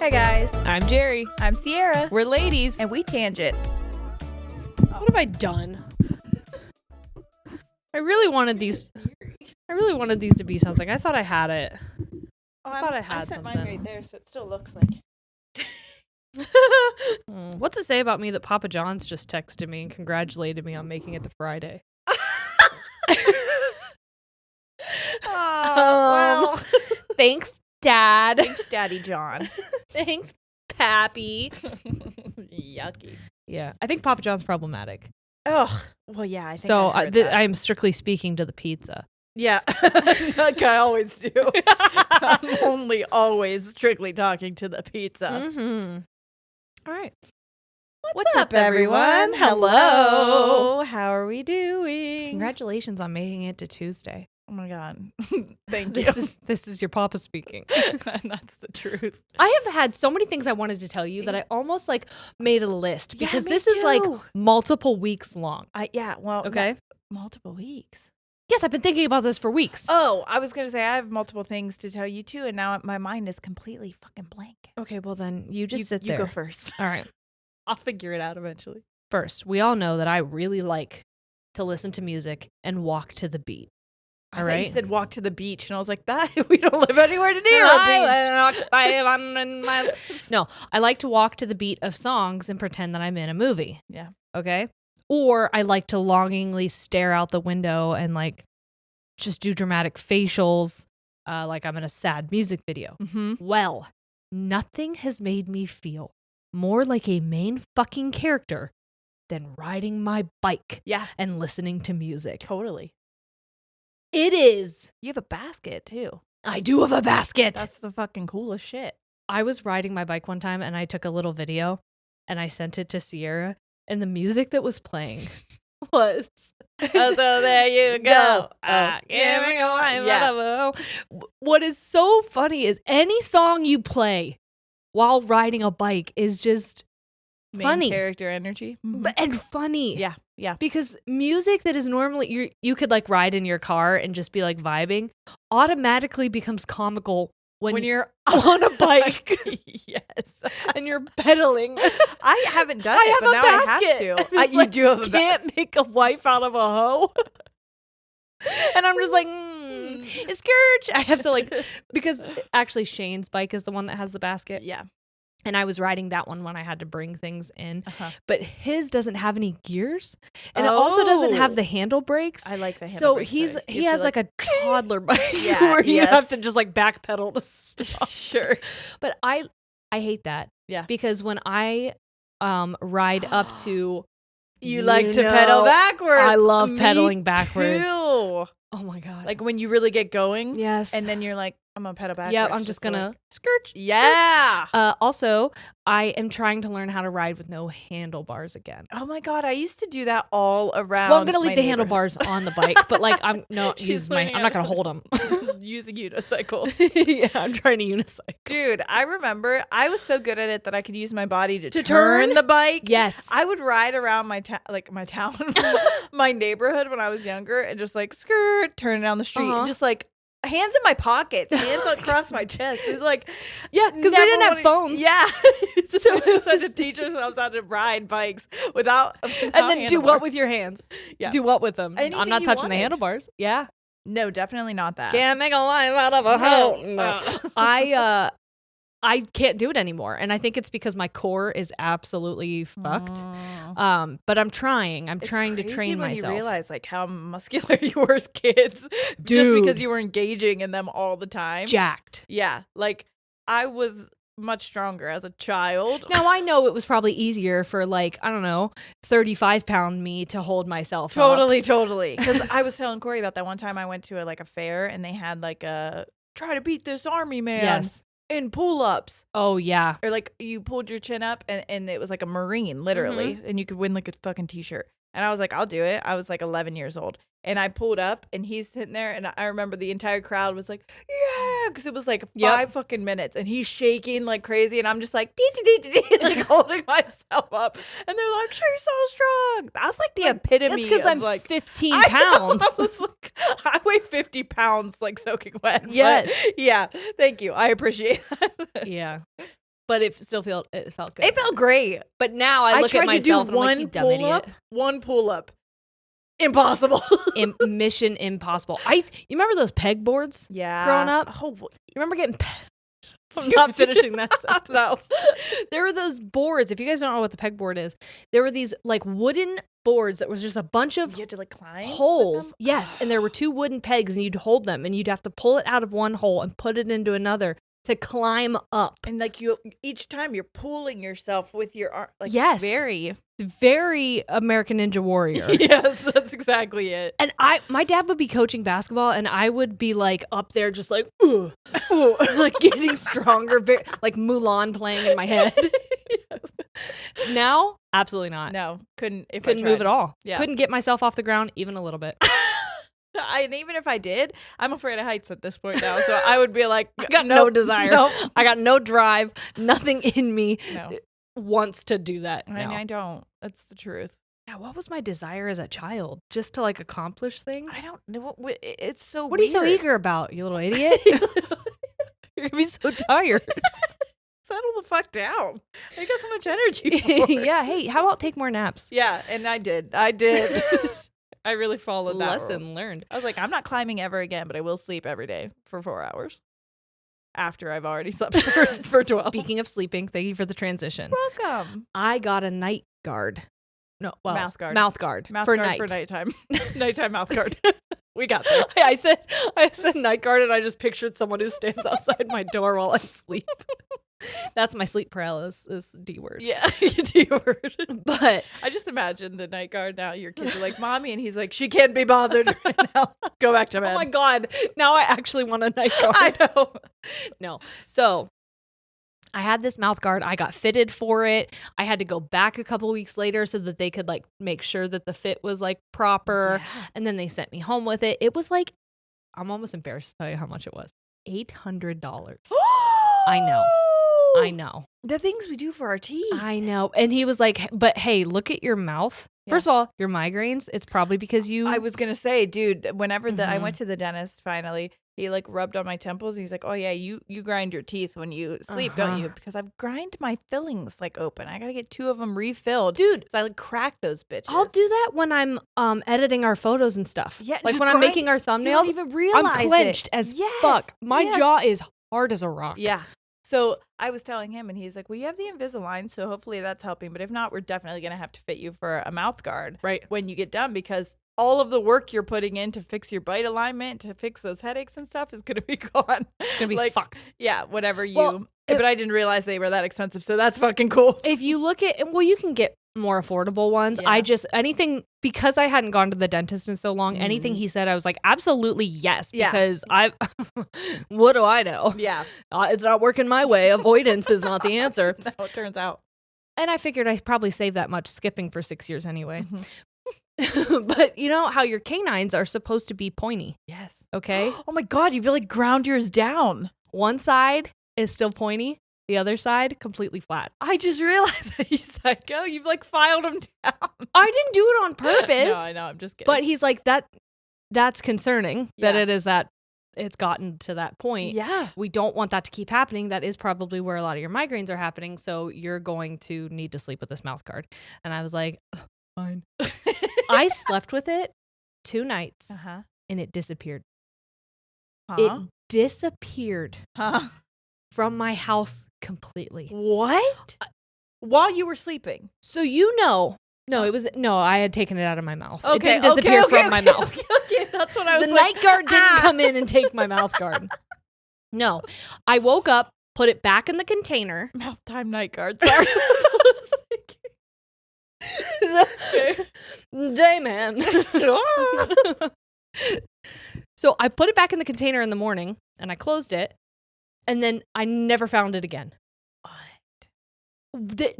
Hey guys, I'm Jerry. I'm Sierra. We're ladies. And we tangent. What have I done? I really wanted these to be something. I thought I had it. I thought I had set something. mine right there, so it still looks like. What's it say about me that Papa John's just texted me and congratulated me on making it to Friday? Well. Thanks, Dad. Thanks, Daddy John. Thanks, Pappy. Yucky. Yeah, I think Papa John's problematic. Oh, well, yeah. I think So I heard that. I am strictly speaking to the pizza. Yeah, like I always do. I'm only always strictly talking to the pizza. Mm-hmm. All right. What's up, everyone? Hello. How are we doing? Congratulations on making it to Tuesday. Oh my God. Thank you. This is your Papa speaking. And that's the truth. I have had so many things I wanted to tell you that I almost like made a list because me this is like too. multiple weeks long. Well, Okay. Multiple weeks. Yes, I've been thinking about this for weeks. Oh, I was going to say I have multiple things to tell you too, and now my mind is completely fucking blank. Okay, well then you just sit there. You go first. All right. I'll figure it out eventually. First, we all know that I really like to listen to music and walk to the beat. All right. You said walk to the beach, and I was like, "That we don't live anywhere near a beach." No, I like to walk to the beat of songs and pretend that I'm in a movie. Yeah. Okay. Or I like to longingly stare out the window and like just do dramatic facials, like I'm in a sad music video. Mm-hmm. Well, nothing has made me feel more like a main fucking character than riding my bike. Yeah. And listening to music. Totally. It is. You have a basket too. I do have a basket. That's the fucking coolest shit. I was riding my bike one time and I took a little video and I sent it to Sierra, and the music that was playing was Oh, so there you go. Yeah. What is so funny is any song you play while riding a bike is just Main funny. Character energy. Mm-hmm. And funny. Yeah. Yeah. Because music that is normally you could like ride in your car and just be like vibing automatically becomes comical when you're on a bike. Yes. And you're pedaling. I haven't done it, but now I have to. You do have a basket. Can't make a wife out of a hoe. And I'm just like, scourge. I have to like, because actually Shane's bike is the one that has the basket. Yeah. And I was riding that one when I had to bring things in. Uh-huh. But his doesn't have any gears. And it also doesn't have the handle brakes. I like the handle brakes. So he has like a toddler bike where you have to just like backpedal to stop. Sure. But I hate that. Yeah. Because when I ride up to You like to pedal backwards. I love Me pedaling backwards. Too. Oh my God. Like when you really get going. Yes. And then you're like, I'm going to pedal backwards. Yeah, I'm just going to skirt. Yeah. Also, I am trying to learn how to ride with no handlebars again. Oh my God, I used to do that all around. Well, I'm going to leave the handlebars on the bike, but like I'm not going to hold them. Use a unicycle. Yeah, I'm trying to unicycle. Dude, I remember I was so good at it that I could use my body to turn the bike. Yes. I would ride around my town, my neighborhood when I was younger and just like skirt, turn down the street, and just like hands in my pockets, hands across my chest. It's like, yeah, because we didn't have phones. Yeah. So we just had to teach ourselves how to ride bikes without and then do what with your hands? Yeah. Do what with them? Anything I'm not touching the handlebars. Yeah. No, definitely not that. Can't make a life out of a hoe. No. I can't do it anymore. And I think it's because my core is absolutely fucked. But I'm trying. I'm trying to train myself. You realize like how muscular you were as kids. Dude. Just because you were engaging in them all the time. Jacked. Yeah. Like I was much stronger as a child. Now I know it was probably easier for like, I don't know, 35-pound me to hold myself Totally. Because I was telling Corey about that one time I went to a fair and they had like a try to beat this army man. Yes. In pull-ups. Oh, yeah. Or like you pulled your chin up and it was like a Marine, literally. And you could win like a fucking t-shirt. And I was like, I'll do it. I was like 11 years old. And I pulled up and he's sitting there and I remember the entire crowd was like, yeah, because it was like 5 fucking minutes and he's shaking like crazy and I'm just like, like holding myself up. And they're like, she's so strong. That's like the epitome. That's because I'm like 15 pounds. I was like, I weigh 50 pounds like soaking wet. Yes. But yeah. Thank you. I appreciate that. Yeah. but it felt good. It felt great. But now I look at myself and I'm like, you dumb idiot. One pull up. Impossible. Mission impossible. You remember those peg boards? Yeah. Growing up? Oh, you remember getting I'm not finishing that sentence. No. There were those boards. If you guys don't know what the peg board is, there were these like wooden boards that was just a bunch of you had to like climb holes. Yes. And there were 2 wooden pegs and you'd hold them and you'd have to pull it out of one hole and put it into another to climb up. And like each time you're pulling yourself with your arm. Like, yes. Very American Ninja Warrior. Yes, that's exactly it. And my dad would be coaching basketball and I would be like up there just like, ooh, like getting stronger, like Mulan playing in my head. Yes. Now, absolutely not. No, couldn't move at all. Yeah. Couldn't get myself off the ground even a little bit. And even if I did, I'm afraid of heights at this point now. So I would be like, I got no desire. Nope. I got no drive. Nothing in me No. wants to do that. No. I don't. That's the truth. Yeah, what was my desire as a child? Just to like accomplish things? I don't know. It's so What are you so eager about, you little idiot? You're going to be so tired. Settle the fuck down. I got so much energy for it. Yeah, hey, how about take more naps? Yeah, and I did. I really followed that lesson learned. I was like, I'm not climbing ever again, but I will sleep every day for 4 hours after I've already slept for 12. Speaking of sleeping, thank you for the transition. Welcome. I got a night guard. No, well, mouth guard. Mouth guard for nighttime. Nighttime mouth guard. We got there. I said night guard, and I just pictured someone who stands outside my door while I sleep. That's my sleep paralysis D word. Yeah, D word. But I just imagine the night guard now. Your kids are like, "Mommy," and he's like, "She can't be bothered right now. Go back to bed." Oh my God! Now I actually want a night guard. I know. No, so I had this mouth guard. I got fitted for it. I had to go back a couple weeks later so that they could like make sure that the fit was like proper. Yeah. And then they sent me home with it. It was like, I'm almost embarrassed to tell you how much it was. $800. I know. The things we do for our teeth. I know. And he was like, but hey, look at your mouth. Yeah. First of all, your migraines, it's probably because you... I was going to say, dude, whenever I went to the dentist finally, he like rubbed on my temples. He's like, oh yeah, you grind your teeth when you sleep, don't you? Because I've grind my fillings like open. I got to get 2 of them refilled. Dude. So I like crack those bitches. I'll do that when I'm editing our photos and stuff. Yeah. Like when I'm making our thumbnails. You don't even realize I'm clenched as fuck. My jaw is hard as a rock. Yeah. So I was telling him, and he's like, well, you have the Invisalign, so hopefully that's helping. But if not, we're definitely going to have to fit you for a mouth guard when you get done, because all of the work you're putting in to fix your bite alignment, to fix those headaches and stuff is going to be gone. It's going to be like, fucked. Yeah, whatever you... but I didn't realize they were that expensive, so that's fucking cool. If you look at... Well, you can get more affordable ones. Yeah. Anything... Because I hadn't gone to the dentist in so long, anything he said, I was like, absolutely yes. Because what do I know? Yeah. It's not working my way. Avoidance is not the answer. No, it turns out. And I figured I probably saved that much skipping for 6 years anyway. But you know how your canines are supposed to be pointy? Yes. Okay? Oh my God, you've really ground yours down. One side is still pointy. The other side, completely flat. I just realized that, you psycho. You've like filed them down. I didn't do it on purpose. No, I know. I'm just kidding. But he's like, that's concerning that it is that it's gotten to that point. Yeah. We don't want that to keep happening. That is probably where a lot of your migraines are happening. So you're going to need to sleep with this mouth guard. And I was like, fine. I slept with it 2 nights and it disappeared. It disappeared. From my house completely. What? While you were sleeping? So I had taken it out of my mouth. Okay, it didn't disappear from my mouth. Okay, that's what I was The night guard didn't come in and take my mouth guard. No. I woke up, put it back in the container. Mouth time night guard. Sorry. Day man. So I put it back in the container in the morning and I closed it. And then I never found it again. What?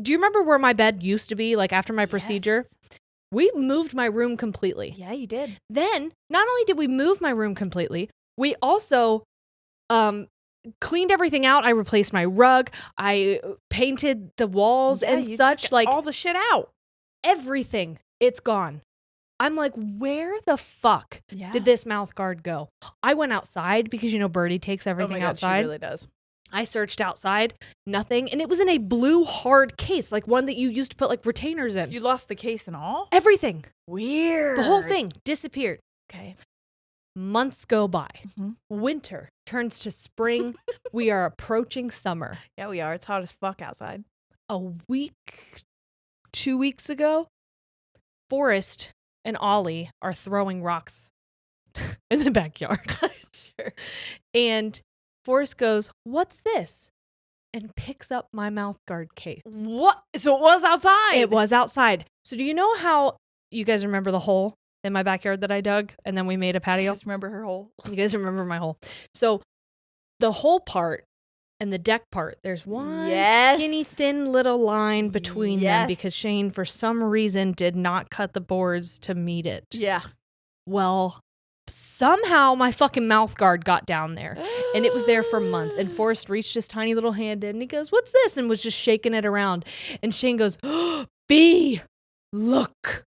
Do you remember where my bed used to be, like after my procedure? We moved my room completely. Yeah, you did. Then, not only did we move my room completely, we also cleaned everything out. I replaced my rug. I painted the walls and such. Like all the shit out. Everything. It's gone. I'm like, where the fuck did this mouth guard go? I went outside because, Birdie takes everything outside. She really does. I searched outside, nothing. And it was in a blue hard case, like one that you used to put like retainers in. You lost the case and all? Everything. Weird. The whole thing disappeared. Okay. Months go by. Mm-hmm. Winter turns to spring. We are approaching summer. Yeah, we are. It's hot as fuck outside. A week, 2 weeks ago, Forrest and Ollie are throwing rocks in the backyard. Sure. And Forrest goes, "What's this?" and picks up my mouth guard case. What? So it was outside? It was outside. So do you know how you guys remember the hole in my backyard that I dug and then we made a patio? I just remember her hole. You guys remember my hole. So the hole part and the deck part, there's one skinny, thin little line between them because Shane, for some reason, did not cut the boards to meet it. Yeah. Well, somehow my fucking mouth guard got down there and it was there for months. And Forrest reached his tiny little hand in and he goes, "What's this?" and was just shaking it around. And Shane goes, "B, look."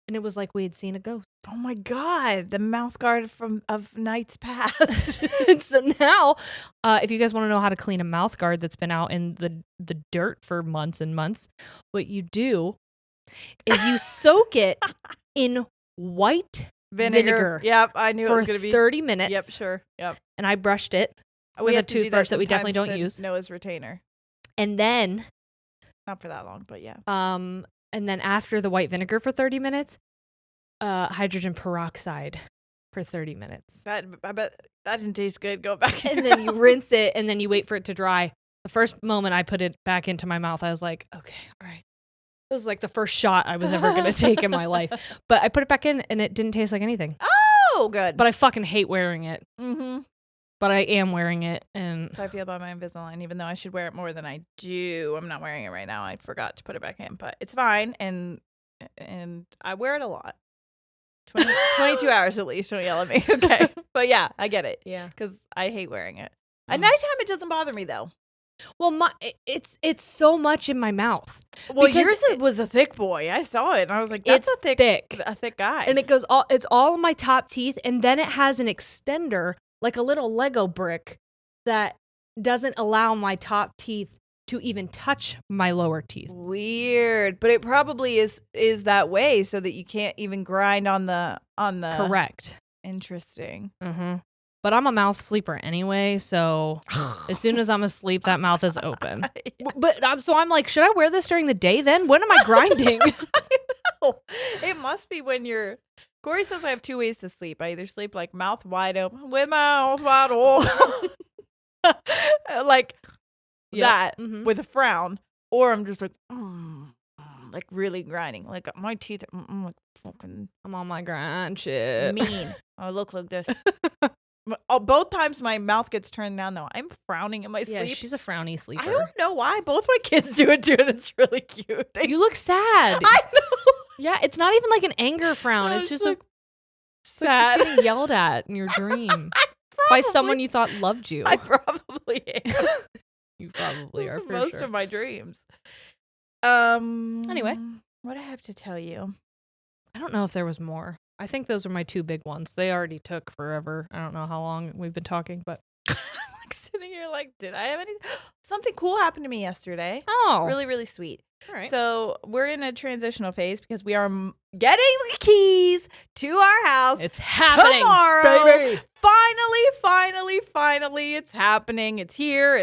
And it was like we had seen a ghost. Oh my God. The mouth guard of nights past. And so now, if you guys want to know how to clean a mouth guard that's been out in the dirt for months and months, what you do is you soak it in white vinegar. Yep, I knew it was for going to be 30 minutes. Yep, sure. Yep. And I brushed it with a toothbrush that we definitely don't use. Noah's retainer. And then, not for that long, but yeah. And then after the white vinegar for 30 minutes, hydrogen peroxide for 30 minutes. I bet that didn't taste good. Go back. And then you rinse it and then you wait for it to dry. The first moment I put it back into my mouth, I was like, okay, all right. It was like the first shot I was ever going to take in my life. But I put it back in and it didn't taste like anything. Oh, good. But I fucking hate wearing it. Mm-hmm. But I am wearing it. And that's how I feel about my Invisalign, even though I should wear it more than I do. I'm not wearing it right now. I forgot to put it back in, but it's fine. And I wear it a lot. 22 hours at least. Don't yell at me. Okay. But yeah, I get it. Yeah. Because I hate wearing it. At nighttime, it doesn't bother me though. Well, it's so much in my mouth. Well, yours was a thick boy. I saw it and I was like, that's a thick guy. And it's all in my top teeth. And then it has an extender, like a little Lego brick that doesn't allow my top teeth to even touch my lower teeth. Weird. But it probably is that way so that you can't even grind on the Correct. Interesting. Mm-hmm. But I'm a mouth sleeper anyway, so as soon as I'm asleep, that mouth is open. Yeah. But I'm like, should I wear this during the day then? When am I grinding? I know. It must be when you're... Corey says I have two ways to sleep. I either sleep like mouth wide open with mouth wide open. Like that with a frown. Or I'm just like really grinding. Like my teeth like fucking... I'm on my grind shit. Mean. I look like this. Both times my mouth gets turned down though. I'm frowning in my sleep. Yeah, she's a frowny sleeper. I don't know why. Both my kids do it too, and it's really cute. You look sad. I know. Yeah, it's not even like an anger frown. It's just like sad. Like you're getting yelled at in your dream by someone you thought loved you. I probably am. You probably are for most sure. of my dreams. Anyway, what I have to tell you. I don't know if there was more. I think those are my two big ones. They already took forever. I don't know how long we've been talking, but I'm like sitting here like, did I have any? Something cool happened to me yesterday. Oh, really, really sweet. All right. So we're in a transitional phase because we are getting the keys to our house. It's happening tomorrow. Baby. Finally, it's happening. It's here.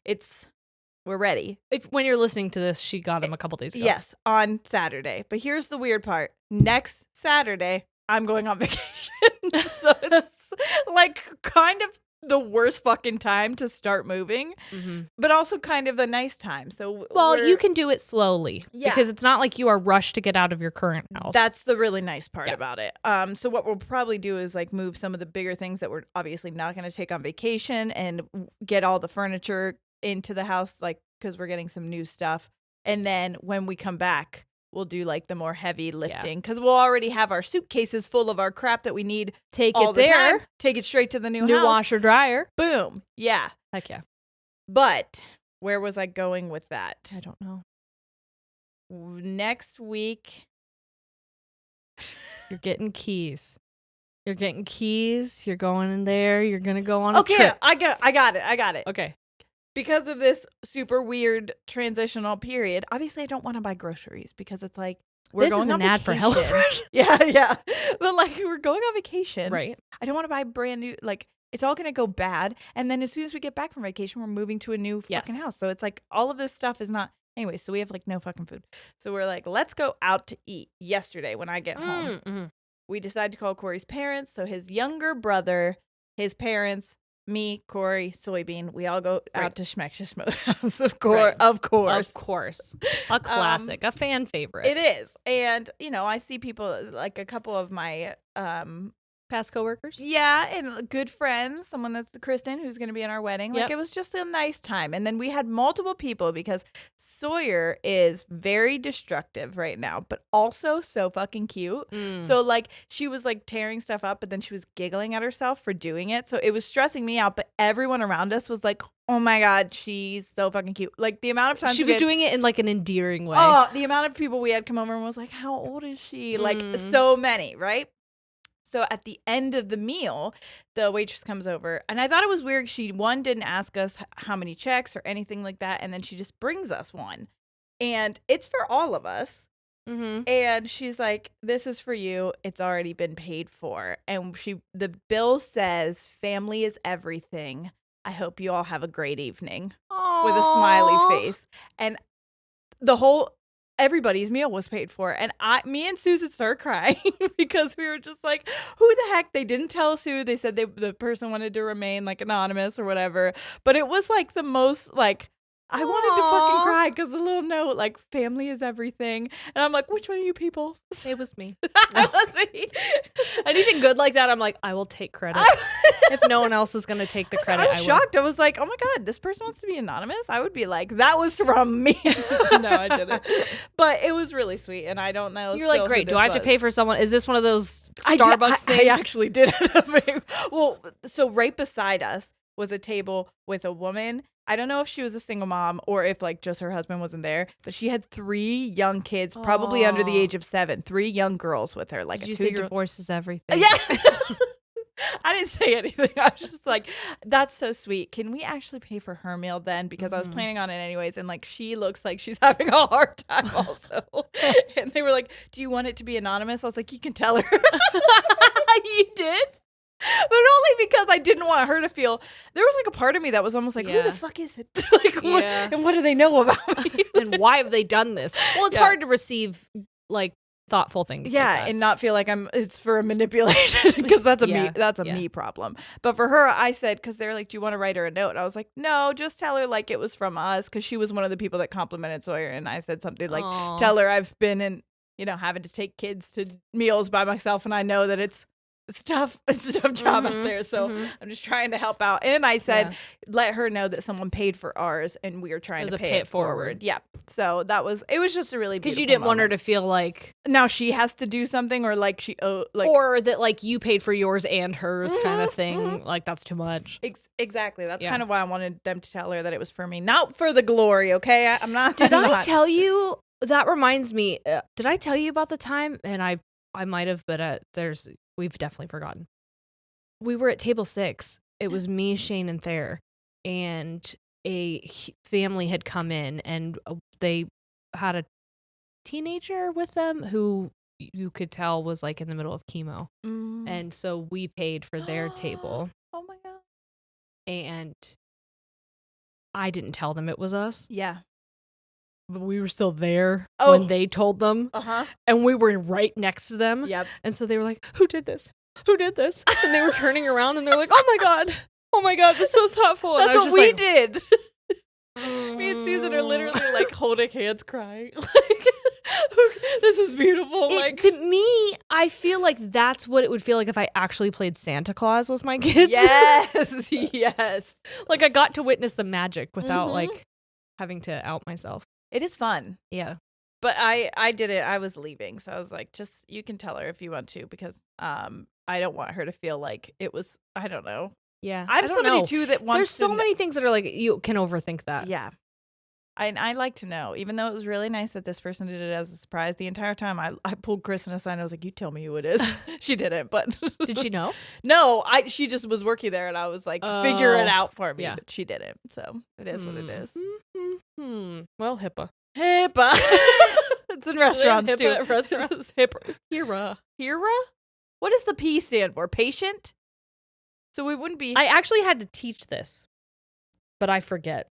It's. We're ready. When you're listening to this, she got him a couple days ago. Yes, on Saturday. But here's the weird part. Next Saturday, I'm going on vacation. So it's like kind of the worst fucking time to start moving, but also kind of a nice time. So you can do it slowly because it's not like you are rushed to get out of your current house. That's the really nice part about it. So what we'll probably do is like move some of the bigger things that we're obviously not going to take on vacation and get all the furniture into the house, like because we're getting some new stuff. And then when we come back, we'll do like the more heavy lifting because we'll already have our suitcases full of our crap that we need. Take all it the there. Time. Take it straight to the new house. Washer dryer. Boom. Yeah. Heck yeah. But where was I going with that? I don't know. Next week. You're getting keys. You're getting keys. You're going in there. You're going to go on a trip. I got it. Okay. because of this super weird transitional period, obviously I don't want to buy groceries because it's like, we're This going is an on ad for vacation. HelloFresh. Yeah. But like, we're going on vacation. Right. I don't want to buy brand new, like, it's all going to go bad. And then as soon as we get back from vacation, we're moving to a new fucking house. So it's like, all of this stuff is not, anyway, so we have like no fucking food. So we're like, let's go out to eat. Yesterday when I get home, we decided to call Corey's parents. So his younger brother, his parents, me, Corey, Soybean, we all go out to Schmeck's House, of course. Of course. A classic, a fan favorite. It is. And, I see people, like a couple of my past coworkers. Yeah, and good friends, someone that's Kristen, who's going to be in our wedding. Like, it was just a nice time. And then we had multiple people because Sawyer is very destructive right now, but also so fucking cute. So, like, she was, like, tearing stuff up, but then she was giggling at herself for doing it. So it was stressing me out, but everyone around us was like, oh my God, she's so fucking cute. Like, the amount of times she was doing it in, like, an endearing way. Oh, the amount of people we had come over and was like, how old is she? Like, so many, right? So at the end of the meal, the waitress comes over, and I thought it was weird. She, one, didn't ask us how many checks or anything like that, and then she just brings us one. And it's for all of us. And she's like, this is for you. It's already been paid for. And the bill says, family is everything. I hope you all have a great evening. Aww. With a smiley face. And everybody's meal was paid for. And me and Susan started crying because we were just like, who the heck? They didn't tell us who. They said the person wanted to remain like anonymous or whatever. But it was like the most like, I wanted to fucking cry because the little note, like, family is everything. And I'm like, which one of you people? It was me. It was me. Anything good like that, I'm like, I will take credit. If no one else is going to take the credit, I was shocked. I was like, oh my God, this person wants to be anonymous? I would be like, that was from me. No, I didn't. But it was really sweet. And I don't know. You're like, great. Do I have to pay for someone? Is this one of those Starbucks things? I actually did. Well, so right beside us was a table with a woman. I don't know if she was a single mom or if like just her husband wasn't there, but she had 3 young kids, probably under the age of 7, 3 young girls with her. Like, did you say divorce is everything? Yeah. I didn't say anything. I was just like, that's so sweet. Can we actually pay for her meal then? Because I was planning on it anyways. And like, she looks like she's having a hard time also. And they were like, do you want it to be anonymous? I was like, you can tell her. You did? But only because I didn't want her to feel. There was like a part of me that was almost like, who the fuck is it? Like, what do they know about me? And why have they done this? Well, it's hard to receive like thoughtful things. Yeah, like and not feel like it's for a manipulation because that's a me problem. But for her, I said, because they're like, do you want to write her a note? I was like, no, just tell her like it was from us, because she was one of the people that complimented Sawyer, and I said something like, tell her I've been in, having to take kids to meals by myself, and I know that it's tough. It's a tough job out there. So I'm just trying to help out. And I said, let her know that someone paid for ours and we are trying to pay it forward. Yeah. So it was just a really beautiful because you didn't moment. Want her to feel like now she has to do something, or like or that like you paid for yours and hers kind of thing. Like that's too much. Exactly. That's kind of why I wanted them to tell her that it was for me, not for the glory. Okay. I'm not. Did I tell you? That reminds me. Did I tell you about the time? And I might have, but we've definitely forgotten. We were at table 6. It was me, Shane, and Thayer, and a family had come in, and they had a teenager with them who you could tell was like in the middle of chemo. And so we paid for their table. Oh my God. And I didn't tell them it was us. Yeah. But we were still there when they told them. And we were right next to them. Yep. And so they were like, who did this? Who did this? And they were turning around and they're like, oh my God, that's so thoughtful. That's what we did. Me and Susan are literally like holding hands crying. Like, this is beautiful. To me, I feel like that's what it would feel like if I actually played Santa Claus with my kids. Yes. Yes. Like I got to witness the magic without like having to out myself. It is fun. Yeah. But I did it. I was leaving. So I was like, just, you can tell her if you want to, because I don't want her to feel like it was, I don't know. Yeah. I'm somebody too that wants There's so many things that are like, you can overthink that. Yeah. I like to know, even though it was really nice that this person did it as a surprise. The entire time I pulled Kristen aside and I was like, you tell me who it is. She didn't, but. Did she know? No, she just was working there and I was like, figure it out for me. Yeah. But she didn't. So it is what it is. Well, HIPAA. It's in restaurants HIPAA too. at restaurants. HIRA. HIRA? What does the P stand for? Patient? So we wouldn't be. I actually had to teach this, but I forget.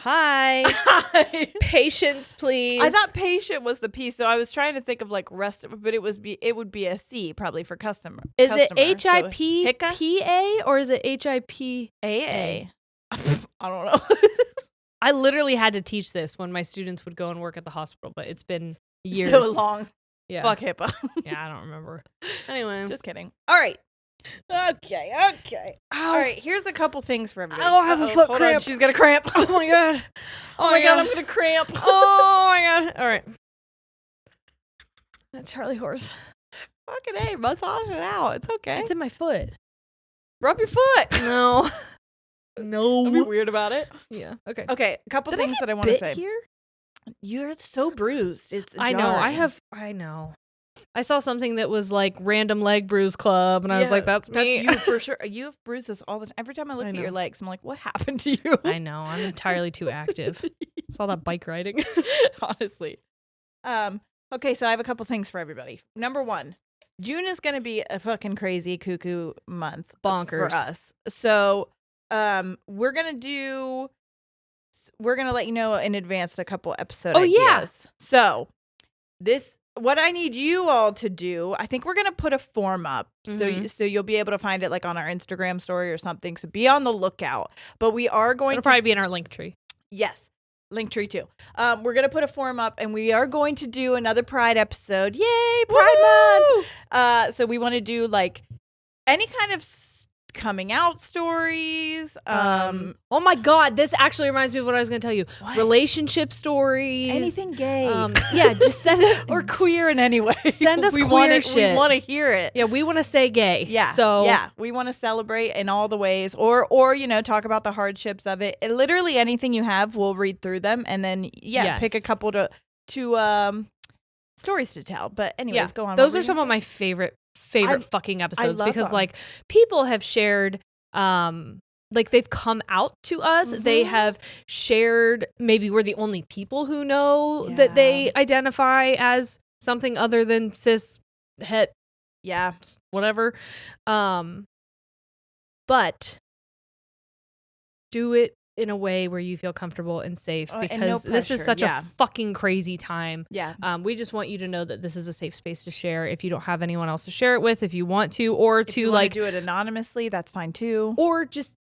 Hi. Patience, please. I thought patient was the P, so I was trying to think of like rest, but it would be a C probably for customer. Is customer. it So, HIPPA or is it HIPAA? I don't know. I literally had to teach this when my students would go and work at the hospital, but it's been years. So long. Yeah. Fuck HIPAA. Yeah, I don't remember. Anyway. Just kidding. All right. Okay. All right, here's a couple things for everybody. I have a foot Hold cramp. on, she's got a cramp. Oh my god. Oh my god, I'm gonna cramp. Oh my god. All right. That Charlie horse. Fucking A, massage it out. It's okay. It's in my foot. Rub your foot. No. No. Don't be weird about it. Yeah. Okay. Okay, a couple Did things that I want to say. Here? You're so bruised. It's I know. jarring. I know. I saw something that was like random leg bruise club, and I was like, that's me. That's you for sure. You have bruises all the time. Every time I look at your legs, I'm like, what happened to you? I know. I'm entirely too active. It's all that bike riding. Honestly. Okay, so I have a couple things for everybody. Number one, June is going to be a fucking crazy cuckoo month. Bonkers. For us. So we're going to let you know in advance a couple episode ideas. Yeah. So what I need you all to do, I think we're going to put a form up. So you'll be able to find it like on our Instagram story or something. So be on the lookout. But we are going It'll probably be in our link tree. Yes. Linktree too. We're going to put a form up and we are going to do another Pride episode. Yay, Pride Month. So we want to do like any kind of coming out stories. Oh my god, this actually reminds me of what I was going to tell you. What? Relationship stories. Anything gay. Yeah, just send us or queer in any way. Send us we queer shit. We want to hear it. Yeah, we want to say gay. Yeah. So yeah, we want to celebrate in all the ways, or talk about the hardships of it. Literally anything you have, we'll read through them, and then pick a couple to stories to tell. But anyways, go on. Those are some of my favorite fucking episodes because them. like people have shared like they've come out to us. They have shared, maybe we're the only people who know that they identify as something other than cis het whatever. But do it in a way where you feel comfortable and safe because this is such a fucking crazy time. Yeah. We just want you to know that this is a safe space to share if you don't have anyone else to share it with, if you want to, or if you like do it anonymously, that's fine too. Or just,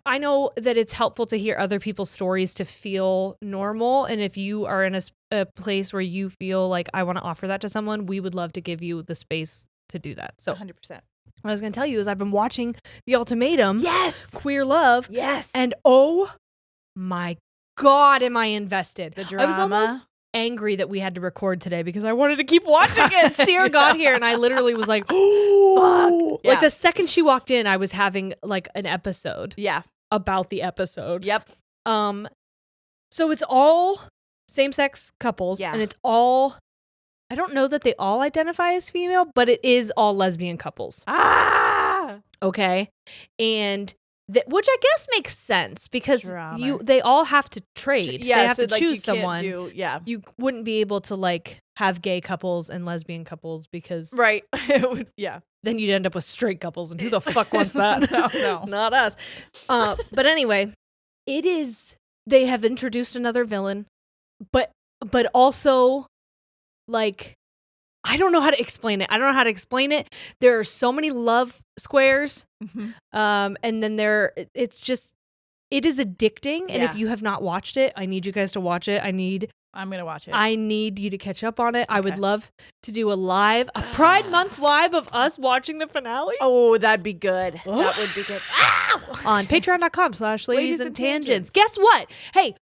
I know that it's helpful to hear other people's stories to feel normal. And if you are in a place where you feel like I want to offer that to someone, we would love to give you the space to do that. So 100%. What I was going to tell you is I've been watching The Ultimatum. Yes. Queer Love. Yes. And oh my God, am I invested. The drama. I was almost angry that we had to record today because I wanted to keep watching it. Sierra got here and I literally was like, oh, fuck. Like the second she walked in, I was having like an episode. Yeah. About the episode. Yep. So it's all same-sex couples and it's all, I don't know that they all identify as female, but it is all lesbian couples. Okay. And which I guess makes sense because they all have to trade. Yeah, they have to like, choose someone. You wouldn't be able to like have gay couples and lesbian couples because then you'd end up with straight couples and who the fuck wants that? No. Not us. But anyway, they have introduced another villain, but also like I don't know how to explain it. There are so many love squares. And then it is addicting. And if you have not watched it, I need you guys to watch it. I'm going to watch it. I need you to catch up on it. Okay. I would love to do a Pride Month live of us watching the finale. Oh, that'd be good. That would be good. On patreon.com/ladies and tangents. Guess what? Hey,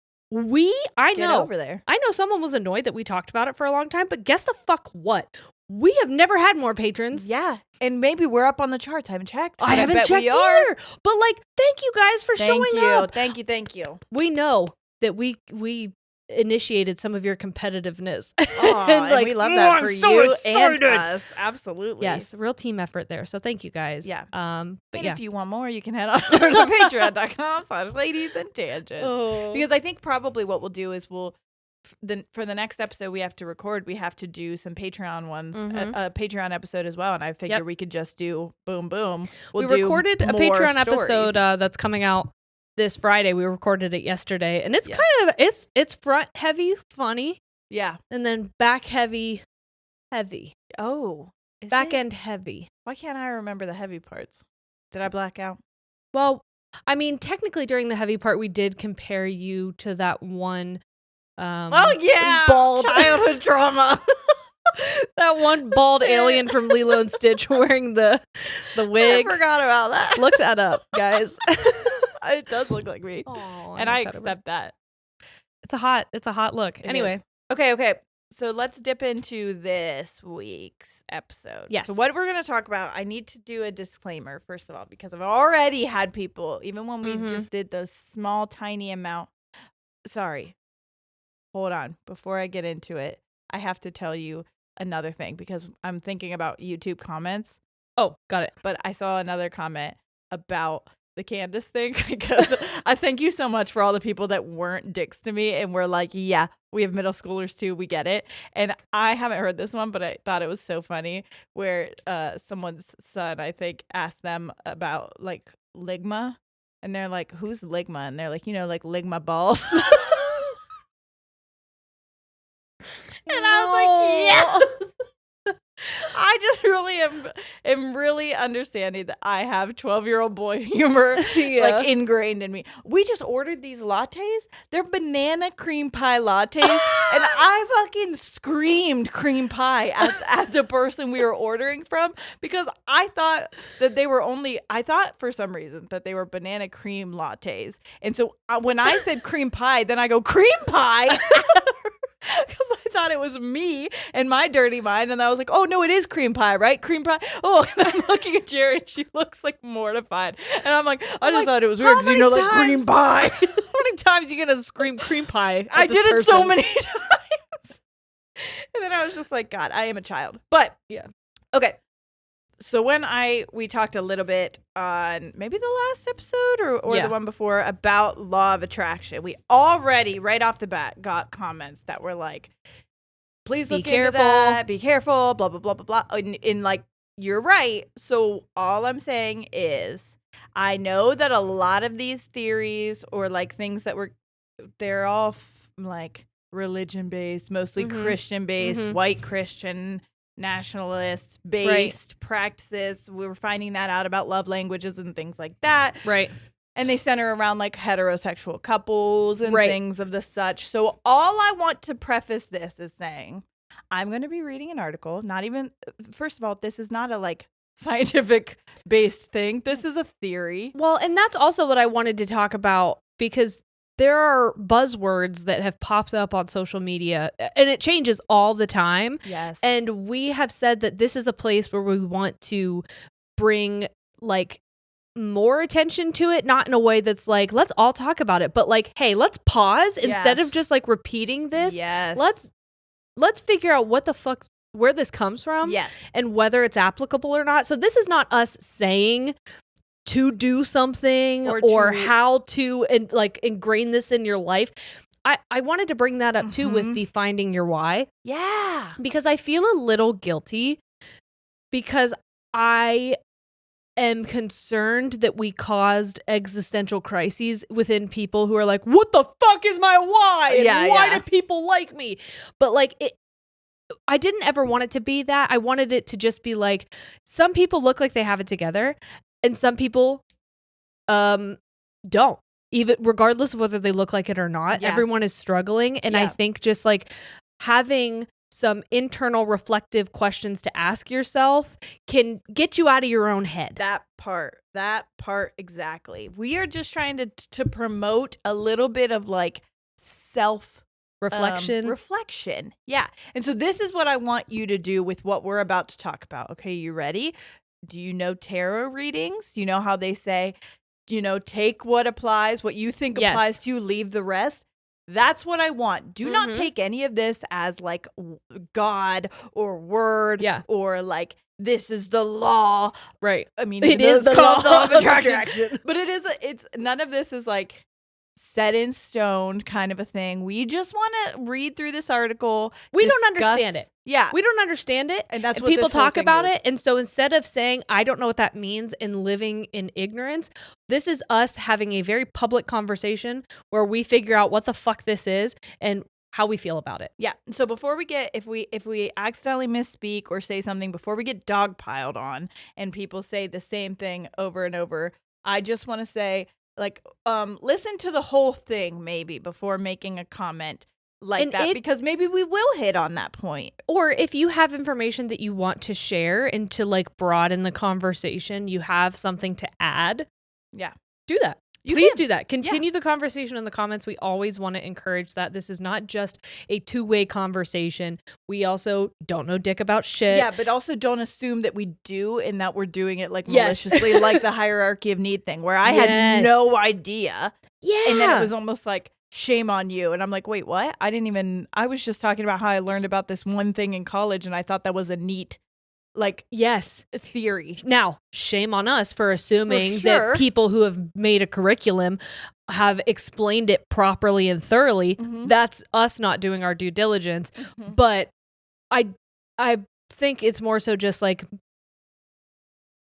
I know over there. I know someone was annoyed that we talked about it for a long time, but guess the fuck what? We have never had more patrons. Yeah. And maybe we're up on the charts. I haven't checked. I haven't checked either. But like, thank you guys for showing up. Thank you. We know that we initiated some of your competitiveness. And we love that for you and us. Absolutely. Yes, real team effort there. So thank you guys. Yeah. But if you want more, you can head on over to patreon.com/ladiesandtangents. Oh. Because I think probably what we'll do is for the next episode we have to record, we have to do some Patreon ones, a Patreon episode as well. And I figure we could just do boom. We recorded a Patreon episode that's coming out this Friday. We recorded it yesterday, and it's kind of it's front heavy, funny, and then back heavy. Oh, back end heavy. Why can't I remember the heavy parts? Did I black out? Well, I mean, technically during the heavy part, we did compare you to that one. Bald childhood trauma. That one bald alien from Lilo and Stitch wearing the wig. I forgot about that. Look that up, guys. It does look like me. And I accept that. It's a hot look. Anyway. Okay. So let's dip into this week's episode. Yes. So what we're going to talk about, I need to do a disclaimer, first of all, because I've already had people, even when we just did the small, tiny amount. Sorry. Hold on. Before I get into it, I have to tell you another thing because I'm thinking about YouTube comments. Oh, got it. But I saw another comment about the Candace thing because I thank you so much for all the people that weren't dicks to me and were like, yeah, we have middle schoolers too. We get it. And I haven't heard this one, but I thought it was so funny where someone's son, I think, asked them about like ligma. And they're like, who's ligma? And they're like, like ligma balls. And I was like, yeah. I just really am really understanding that I have 12-year-old boy humor like ingrained in me. We just ordered these lattes. They're banana cream pie lattes. And I fucking screamed cream pie at the person we were ordering from because I thought that I thought for some reason that they were banana cream lattes. And so when I said cream pie, then I go cream pie. Because I thought it was me and my dirty mind. And I was like, oh, no, it is cream pie, right? Cream pie. Oh, and I'm looking at Jerry and she looks like mortified. And I'm like, I just thought it was weird because like cream pie. How many times are you going to scream cream pie? I did it so many times. And then I was just like, God, I am a child. But yeah. Okay. So when we talked a little bit on maybe the last episode or the one before about law of attraction, we already right off the bat got comments that were like, please look into that, be careful, blah, blah, blah, blah, blah. And like, you're right. So all I'm saying is I know that a lot of these theories or like things that they're all like religion based, mostly Christian based, white Christian nationalist based practices. We were finding that out about love languages and things like that. Right. And they center around like heterosexual couples and things of the such. So all I want to preface this is saying I'm going to be reading an article. First of all, this is not a like scientific based thing. This is a theory. Well, and that's also what I wanted to talk about because there are buzzwords that have popped up on social media and it changes all the time. Yes. And we have said that this is a place where we want to bring like more attention to it, not in a way that's like, let's all talk about it, but like, hey, let's pause instead of just like repeating this. Yes. Let's figure out what the fuck, where this comes from. Yes. And whether it's applicable or not. So this is not us saying to do something or how to ingrain this in your life. I wanted to bring that up too with the finding your why. Yeah. Because I feel a little guilty because I am concerned that we caused existential crises within people who are like, what the fuck is my why? And why do people like me? But like I didn't ever want it to be that. I wanted it to just be like, some people look like they have it together. And some people don't, even regardless of whether they look like it or not. Everyone is struggling. And I think just like having some internal reflective questions to ask yourself can get you out of your own head. That part exactly. We are just trying to promote a little bit of like self reflection. Yeah. And so this is what I want you to do with what we're about to talk about. Okay, you ready? Do you know tarot readings? You know how they say, take what applies, what you think applies to you, leave the rest. That's what I want. Do not take any of this as like God or word or like this is the law. Right. I mean, it is the law of attraction. But it's none of this is like set in stone kind of a thing. We just want to read through this article. We don't understand it. Yeah. We don't understand it. And that's what people this whole talk thing about is. it. And so instead of saying, I don't know what that means and living in ignorance, this is us having a very public conversation where we figure out what the fuck this is and how we feel about it. Yeah. So before we get, if we accidentally misspeak or say something, before we get dogpiled on and people say the same thing over and over, I just want to say, like, listen to the whole thing maybe before making a comment like that, because maybe we will hit on that point. Or if you have information that you want to share and to like broaden the conversation, you have something to add. Yeah. Do that. Please do that. Continue the conversation in the comments. We always want to encourage that. This is not just a two-way conversation. We also don't know dick about shit. Yeah, but also don't assume that we do and that we're doing it like maliciously, like the hierarchy of need thing, where I had no idea. Yeah. And then it was almost like, shame on you. And I'm like, wait, what? I was just talking about how I learned about this one thing in college and I thought that was a neat theory. Now, shame on us for assuming that people who have made a curriculum have explained it properly and thoroughly. That's us not doing our due diligence. But I think it's more so just like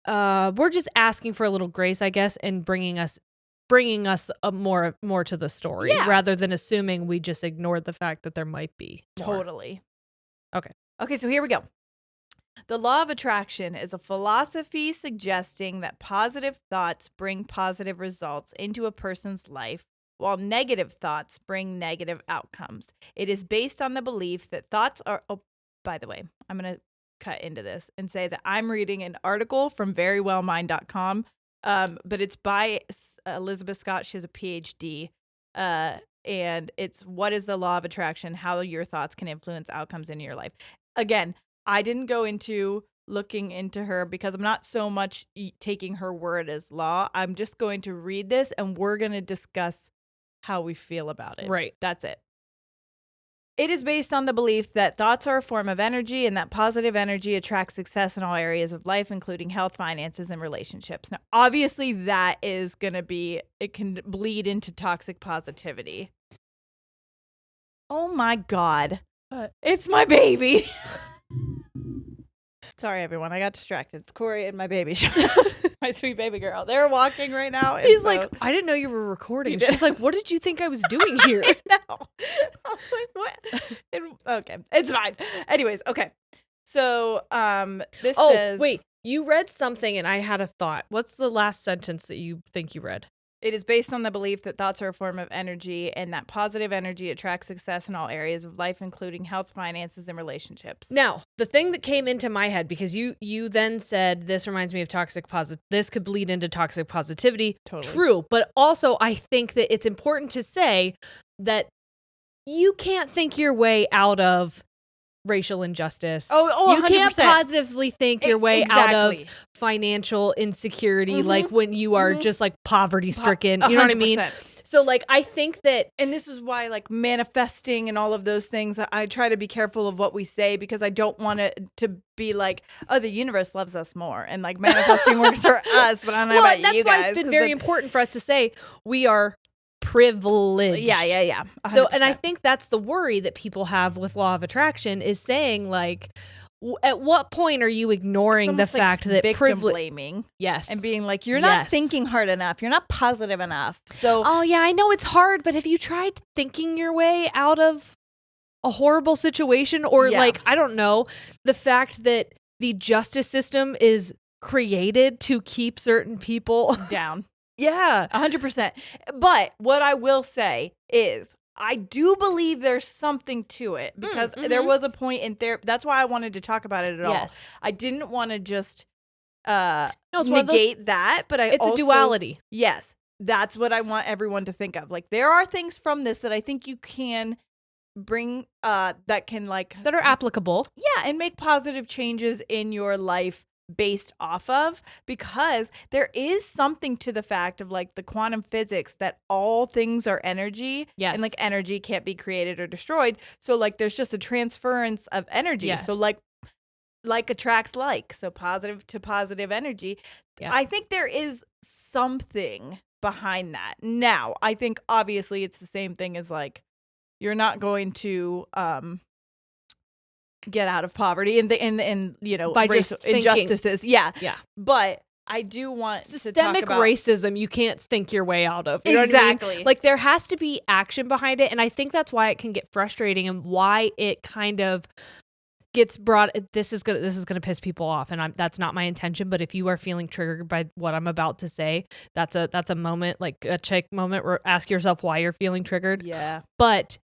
we're just asking for a little grace, I guess, and bringing us more to the story rather than assuming we just ignored the fact that there might be more. Totally. Okay, so here we go. The law of attraction is a philosophy suggesting that positive thoughts bring positive results into a person's life, while negative thoughts bring negative outcomes. It is based on the belief that thoughts are... Oh, by the way, I'm going to cut into this and say that I'm reading an article from verywellmind.com, but it's by Elizabeth Scott. She has a PhD, and it's What is the Law of Attraction? How your thoughts can influence outcomes in your life. Again, I didn't go into looking into her because I'm not so much taking her word as law. I'm just going to read this and we're going to discuss how we feel about it. Right. That's it. It is based on the belief that thoughts are a form of energy and that positive energy attracts success in all areas of life, including health, finances, and relationships. Now, obviously that is going to be, it can bleed into toxic positivity. Oh my God. It's my baby. Sorry, everyone. I got distracted. Corey and my baby, my sweet baby girl. They're walking right now. He's like, I didn't know you were recording. She's like, what did you think I was doing here? I know. I was like, what? Okay, it's fine. Anyways, okay. So, this says... wait. You read something and I had a thought. What's the last sentence that you think you read? It is based on the belief that thoughts are a form of energy and that positive energy attracts success in all areas of life, including health, finances, and relationships. Now, the thing that came into my head, because you then said, this reminds me of this could bleed into toxic positivity. Totally. True. But also, I think that it's important to say that you can't think your way out of racial injustice. Oh, you 100%. Can't positively think your way out of Exactly. financial insecurity, like when you are just like poverty stricken. You know what I mean? 100%. So like, I think that, and this is why like manifesting and all of those things, I try to be careful of what we say because I don't want it to be like, oh, the universe loves us more and like manifesting works for us, but I don't know about you guys. That's why it's been very important for us to say we are privileged. Yeah. 100%. So, and I think that's the worry that people have with law of attraction is saying like, at what point are you ignoring the fact that victim blaming? Yes. And being like, you're not thinking hard enough. You're not positive enough. So, oh yeah, I know it's hard, but have you tried thinking your way out of a horrible situation? Or like, I don't know, the fact that the justice system is created to keep certain people down. Yeah. 100%. But what I will say is I do believe there's something to it because there was a point in there. That's why I wanted to talk about it at all. I didn't want to just negate that, but it's a duality. Yes. That's what I want everyone to think of. Like there are things from this that I think you can bring that can like that are applicable. Yeah, and make positive changes in your life based off of, because there is something to the fact of like the quantum physics that all things are energy. Yes. And like energy can't be created or destroyed. So like there's just a transference of energy. Yes. So like attracts like. So positive to positive energy. Yeah. I think there is something behind that. Now, I think obviously it's the same thing as like you're not going to get out of poverty and you know, by racial just thinking. injustices. Yeah. Yeah. But I do want systemic to talk about racism you can't think your way out of. You know exactly. what I mean? Like there has to be action behind it. And I think that's why it can get frustrating and why it kind of gets brought. This is gonna piss people off, and that's not my intention. But if you are feeling triggered by what I'm about to say, that's a moment, like a check moment where ask yourself why you're feeling triggered. Yeah. But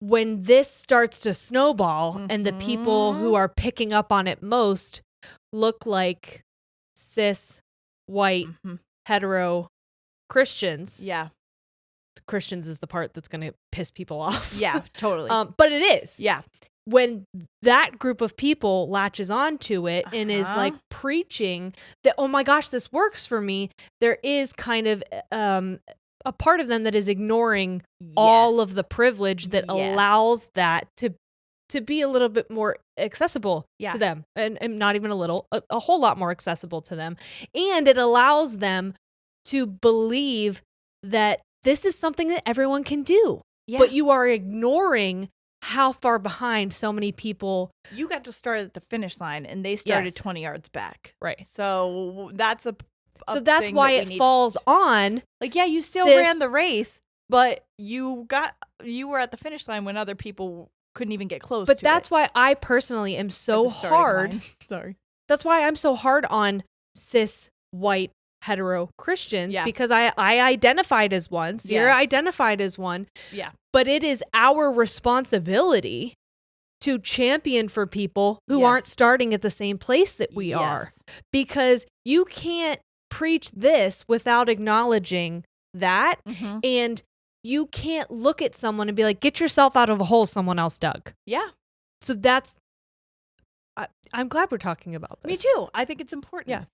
when this starts to snowball and the people who are picking up on it most look like cis, white, hetero Christians. Yeah. Christians is the part that's going to piss people off. Yeah, totally. But it is. Yeah. When that group of people latches onto it and is like preaching that, oh my gosh, this works for me, there is kind of a part of them that is ignoring all of the privilege that allows that to be a little bit more accessible to them, and not even a little, a whole lot more accessible to them. And it allows them to believe that this is something that everyone can do, but you are ignoring how far behind so many people. You got to start at the finish line and they started 20 yards back. Right. So that's that's why it falls on. Like, yeah, you still ran the race, but you were at the finish line when other people couldn't even get close. But that's why I personally am so hard. Sorry. That's why I'm so hard on cis, white, hetero Christians, because I identified as one. Sierra identified as one. Yeah. But it is our responsibility to champion for people who aren't starting at the same place that we are. Because you can't preach this without acknowledging that. And you can't look at someone and be like, get yourself out of a hole someone else dug. Yeah. So I'm glad we're talking about this. Me too. I think it's important. Yeah.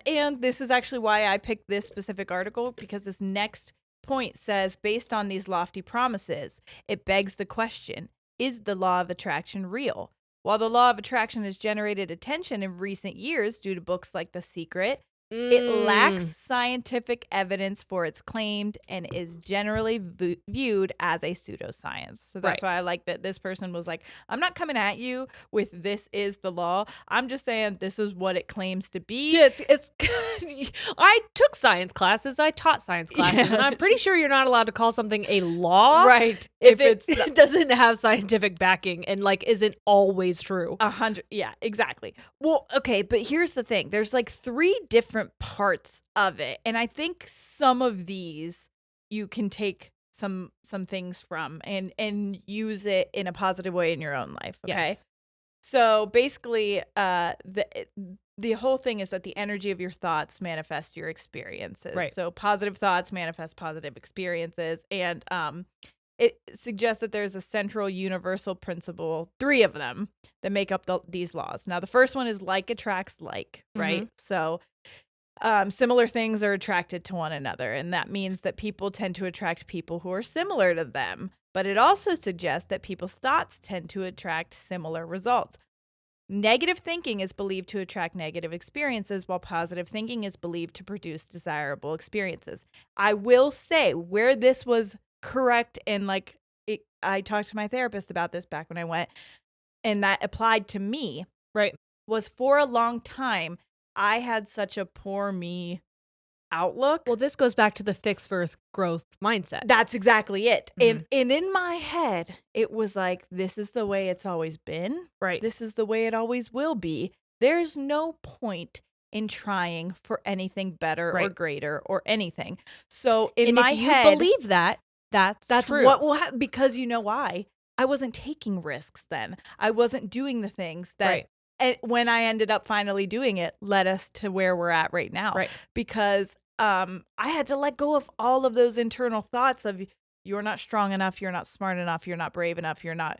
And this is actually why I picked this specific article, because this next point says, based on these lofty promises, it begs the question, is the law of attraction real? While the law of attraction has generated attention in recent years due to books like The Secret, it lacks scientific evidence for its claimed and is generally viewed as a pseudoscience. So that's why I like that this person was like, I'm not coming at you with this is the law. I'm just saying this is what it claims to be. Yeah, it's I took science classes. I taught science classes. And I'm pretty sure you're not allowed to call something a law. Right. If it doesn't have scientific backing and like isn't always true. 100. Yeah, exactly. Well, okay, but here's the thing. There's like 3 different parts of it, and I think some of these you can take some things from and use it in a positive way in your own life. Okay. Yes. So basically, the whole thing is that the energy of your thoughts manifest your experiences. Right. So positive thoughts manifest positive experiences, and it suggests that there's a central universal principle, 3 of them, that make up these laws. Now, the first one is like attracts like, right? So similar things are attracted to one another, and that means that people tend to attract people who are similar to them. But it also suggests that people's thoughts tend to attract similar results. Negative thinking is believed to attract negative experiences, while positive thinking is believed to produce desirable experiences. I will say where this was correct, and like I talked to my therapist about this back when I went, and that applied to me, right, was for a long time I had such a poor me outlook. Well, this goes back to the fixed versus growth mindset. That's exactly it. And in my head, it was like, this is the way it's always been. Right. This is the way it always will be. There's no point in trying for anything better or greater or anything. So in my head, if you believe that, that's true. What will happen, because you know why? I wasn't taking risks then. I wasn't doing the things that when I ended up finally doing it, led us to where we're at right now. Right. Because I had to let go of all of those internal thoughts of you're not strong enough, you're not smart enough, you're not brave enough, you're not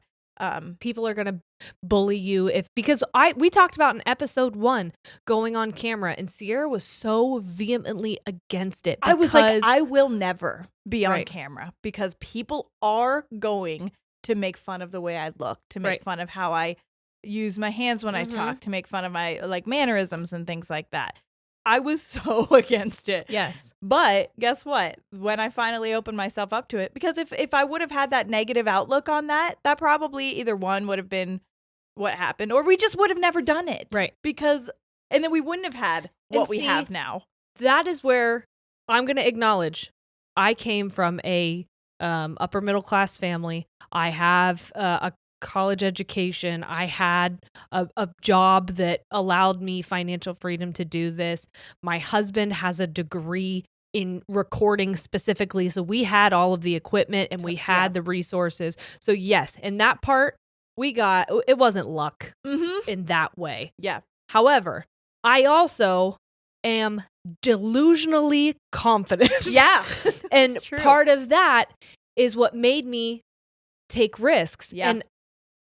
people are gonna bully you because we talked about in episode 1 going on camera, and Sierra was so vehemently against it. I was like, I will never be on camera because people are going to make fun of the way I look, to make fun of how I use my hands when I talk, to make fun of my like mannerisms and things like that. I was so against it. Yes. But guess what? When I finally opened myself up to it, because if I would have had that negative outlook on that probably either one would have been what happened, or we just would have never done it. Right. And then we wouldn't have had what we have now. That is where I'm going to acknowledge I came from a upper middle class family. I have a college education. I had a job that allowed me financial freedom to do this. My husband has a degree in recording specifically. So we had all of the equipment and we had the resources. So yes, in that part, it wasn't luck in that way. Yeah. However, I also am delusionally confident. Yeah. And part of that is what made me take risks. Yeah. And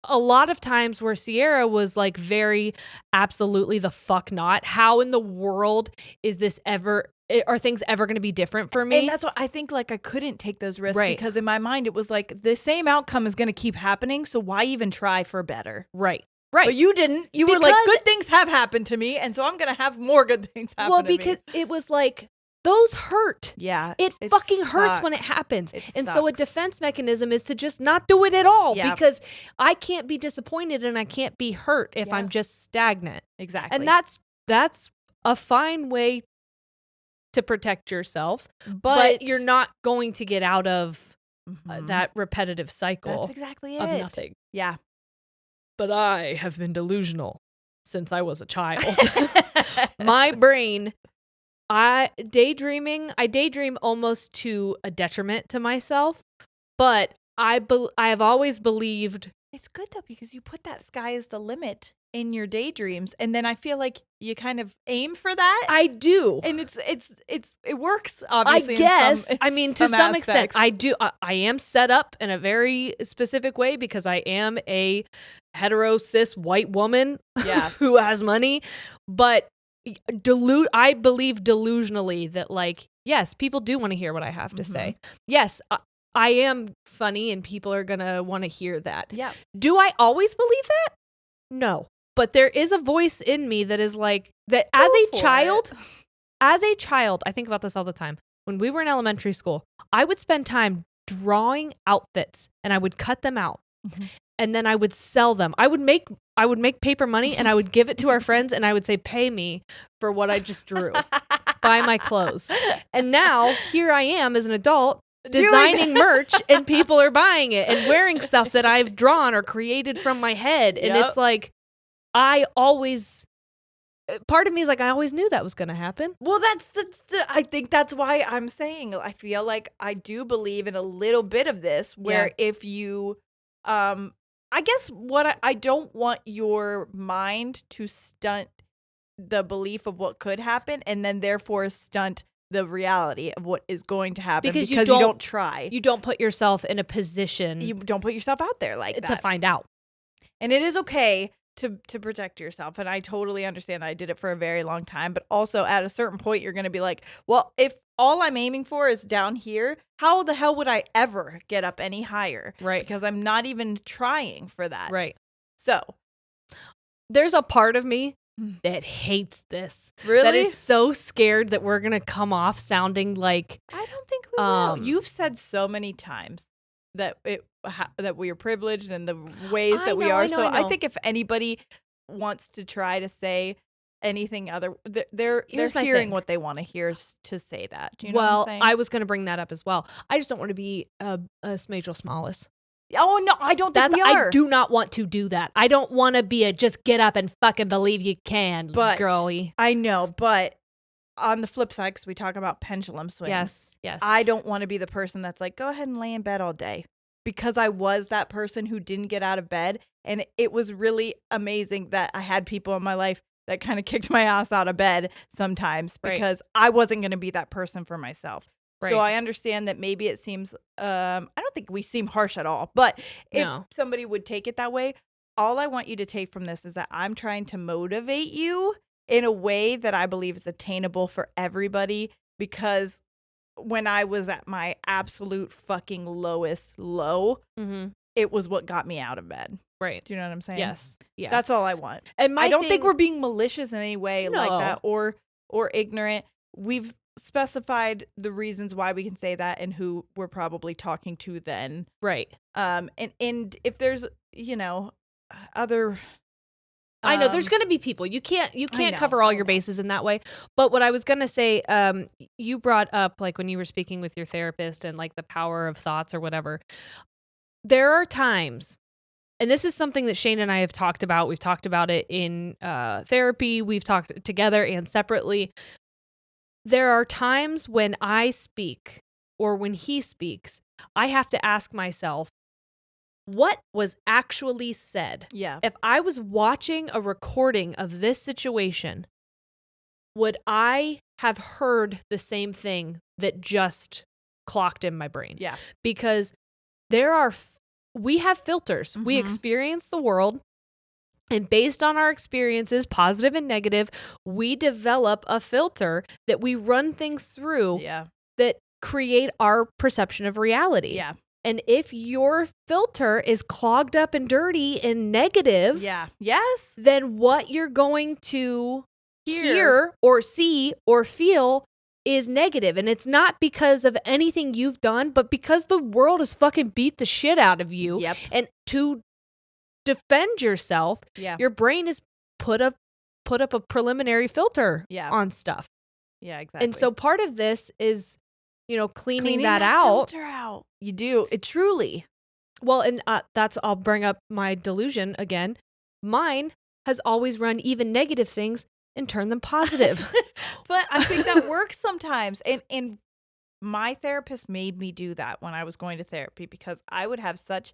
a lot of times where Sierra was like very absolutely the fuck not. How in the world is this are things ever going to be different for me? And that's what I think, like, I couldn't take those risks because in my mind it was like the same outcome is going to keep happening. So why even try for better? Right. But you didn't. You were like, good things have happened to me. And so I'm going to have more good things happen to me. Well, because it was like, those hurt. Yeah. It fucking hurts when it happens. So a defense mechanism is to just not do it at all because I can't be disappointed and I can't be hurt if I'm just stagnant. Exactly. And that's a fine way to protect yourself, but you're not going to get out of that repetitive cycle. That's exactly it. Of nothing. Yeah. But I have been delusional since I was a child. My brain... I daydream almost to a detriment to myself, but I have always believed it's good though because you put that sky is the limit in your daydreams, and then I feel like you kind of aim for that. I do, and it works. Obviously, I guess. To some aspects. extent, I do. I am set up in a very specific way because I am a hetero cis white woman, who has money, but. I believe delusionally that, like, yes, people do want to hear what I have to say. Yes, I am funny and people are going to want to hear that. Yeah. Do I always believe that? No. But there is a voice in me that is like, that as a child, I think about this all the time. When we were in elementary school, I would spend time drawing outfits and I would cut them out. And then I would sell them. I would make paper money and I would give it to our friends and I would say, pay me for what I just drew. Buy my clothes. And now here I am as an adult designing merch and people are buying it and wearing stuff that I've drawn or created from my head. And it's like, part of me is like, I always knew that was going to happen. Well, I think that's why I'm saying, I feel like I do believe in a little bit of this where if you, I guess I don't want your mind to stunt the belief of what could happen and then therefore stunt the reality of what is going to happen because you don't try. You don't put yourself in a position. You don't put yourself out there like that. To find out. And it is okay to protect yourself. And I totally understand that I did it for a very long time. But also at a certain point, you're going to be like, well, if all I'm aiming for is down here, how the hell would I ever get up any higher? Right. Because I'm not even trying for that. Right. So there's a part of me that hates this. Really? That is so scared that we're going to come off sounding like... I don't think we will. You've said so many times that that we are privileged and the ways that we are. So I think if anybody wants to try to say anything other, they're hearing what they want to hear to say that. Do you know what I'm saying? I was going to bring that up as well. I just don't want to be a Smajal Smallis. Oh, no, I don't think we are. I do not want to do that. I don't want to be a just get up and fucking believe you can, girly. I know, but on the flip side, because we talk about pendulum swings. Yes. I don't want to be the person that's like, go ahead and lay in bed all day. Because I was that person who didn't get out of bed. And it was really amazing that I had people in my life that kind of kicked my ass out of bed sometimes because I wasn't going to be that person for myself. Right. So I understand that maybe it seems, I don't think we seem harsh at all, but if somebody would take it that way, all I want you to take from this is that I'm trying to motivate you in a way that I believe is attainable for everybody, because when I was at my absolute fucking lowest low, it was what got me out of bed. Right. Do you know what I'm saying? Yes. Yeah. That's all I want. And I don't think we're being malicious in any way like that or ignorant. We've specified the reasons why we can say that and who we're probably talking to then. Right. And if there's, other I know there's going to be people. You can't cover all your bases in that way. But what I was going to say, you brought up like when you were speaking with your therapist and like the power of thoughts or whatever. There are times, and this is something that Shane and I have talked about. We've talked about it in therapy. We've talked together and separately. There are times when I speak or when he speaks, I have to ask myself, what was actually said? Yeah. If I was watching a recording of this situation, would I have heard the same thing that just clocked in my brain? Yeah. Because we have filters. We experience the world, and based on our experiences, positive and negative, we develop a filter that we run things through that create our perception of reality. Yeah. And if your filter is clogged up and dirty and negative, then what you're going to hear or see or feel is negative. And it's not because of anything you've done, but because the world has fucking beat the shit out of you. Yep. And to defend yourself, your brain has put up a preliminary filter on stuff. Yeah, exactly. And so part of this is, cleaning that filter out. You do. It truly. Well, and I'll bring up my delusion again. Mine has always run even negative things and turn them positive. But I think that works sometimes. And my therapist made me do that when I was going to therapy, because I would have such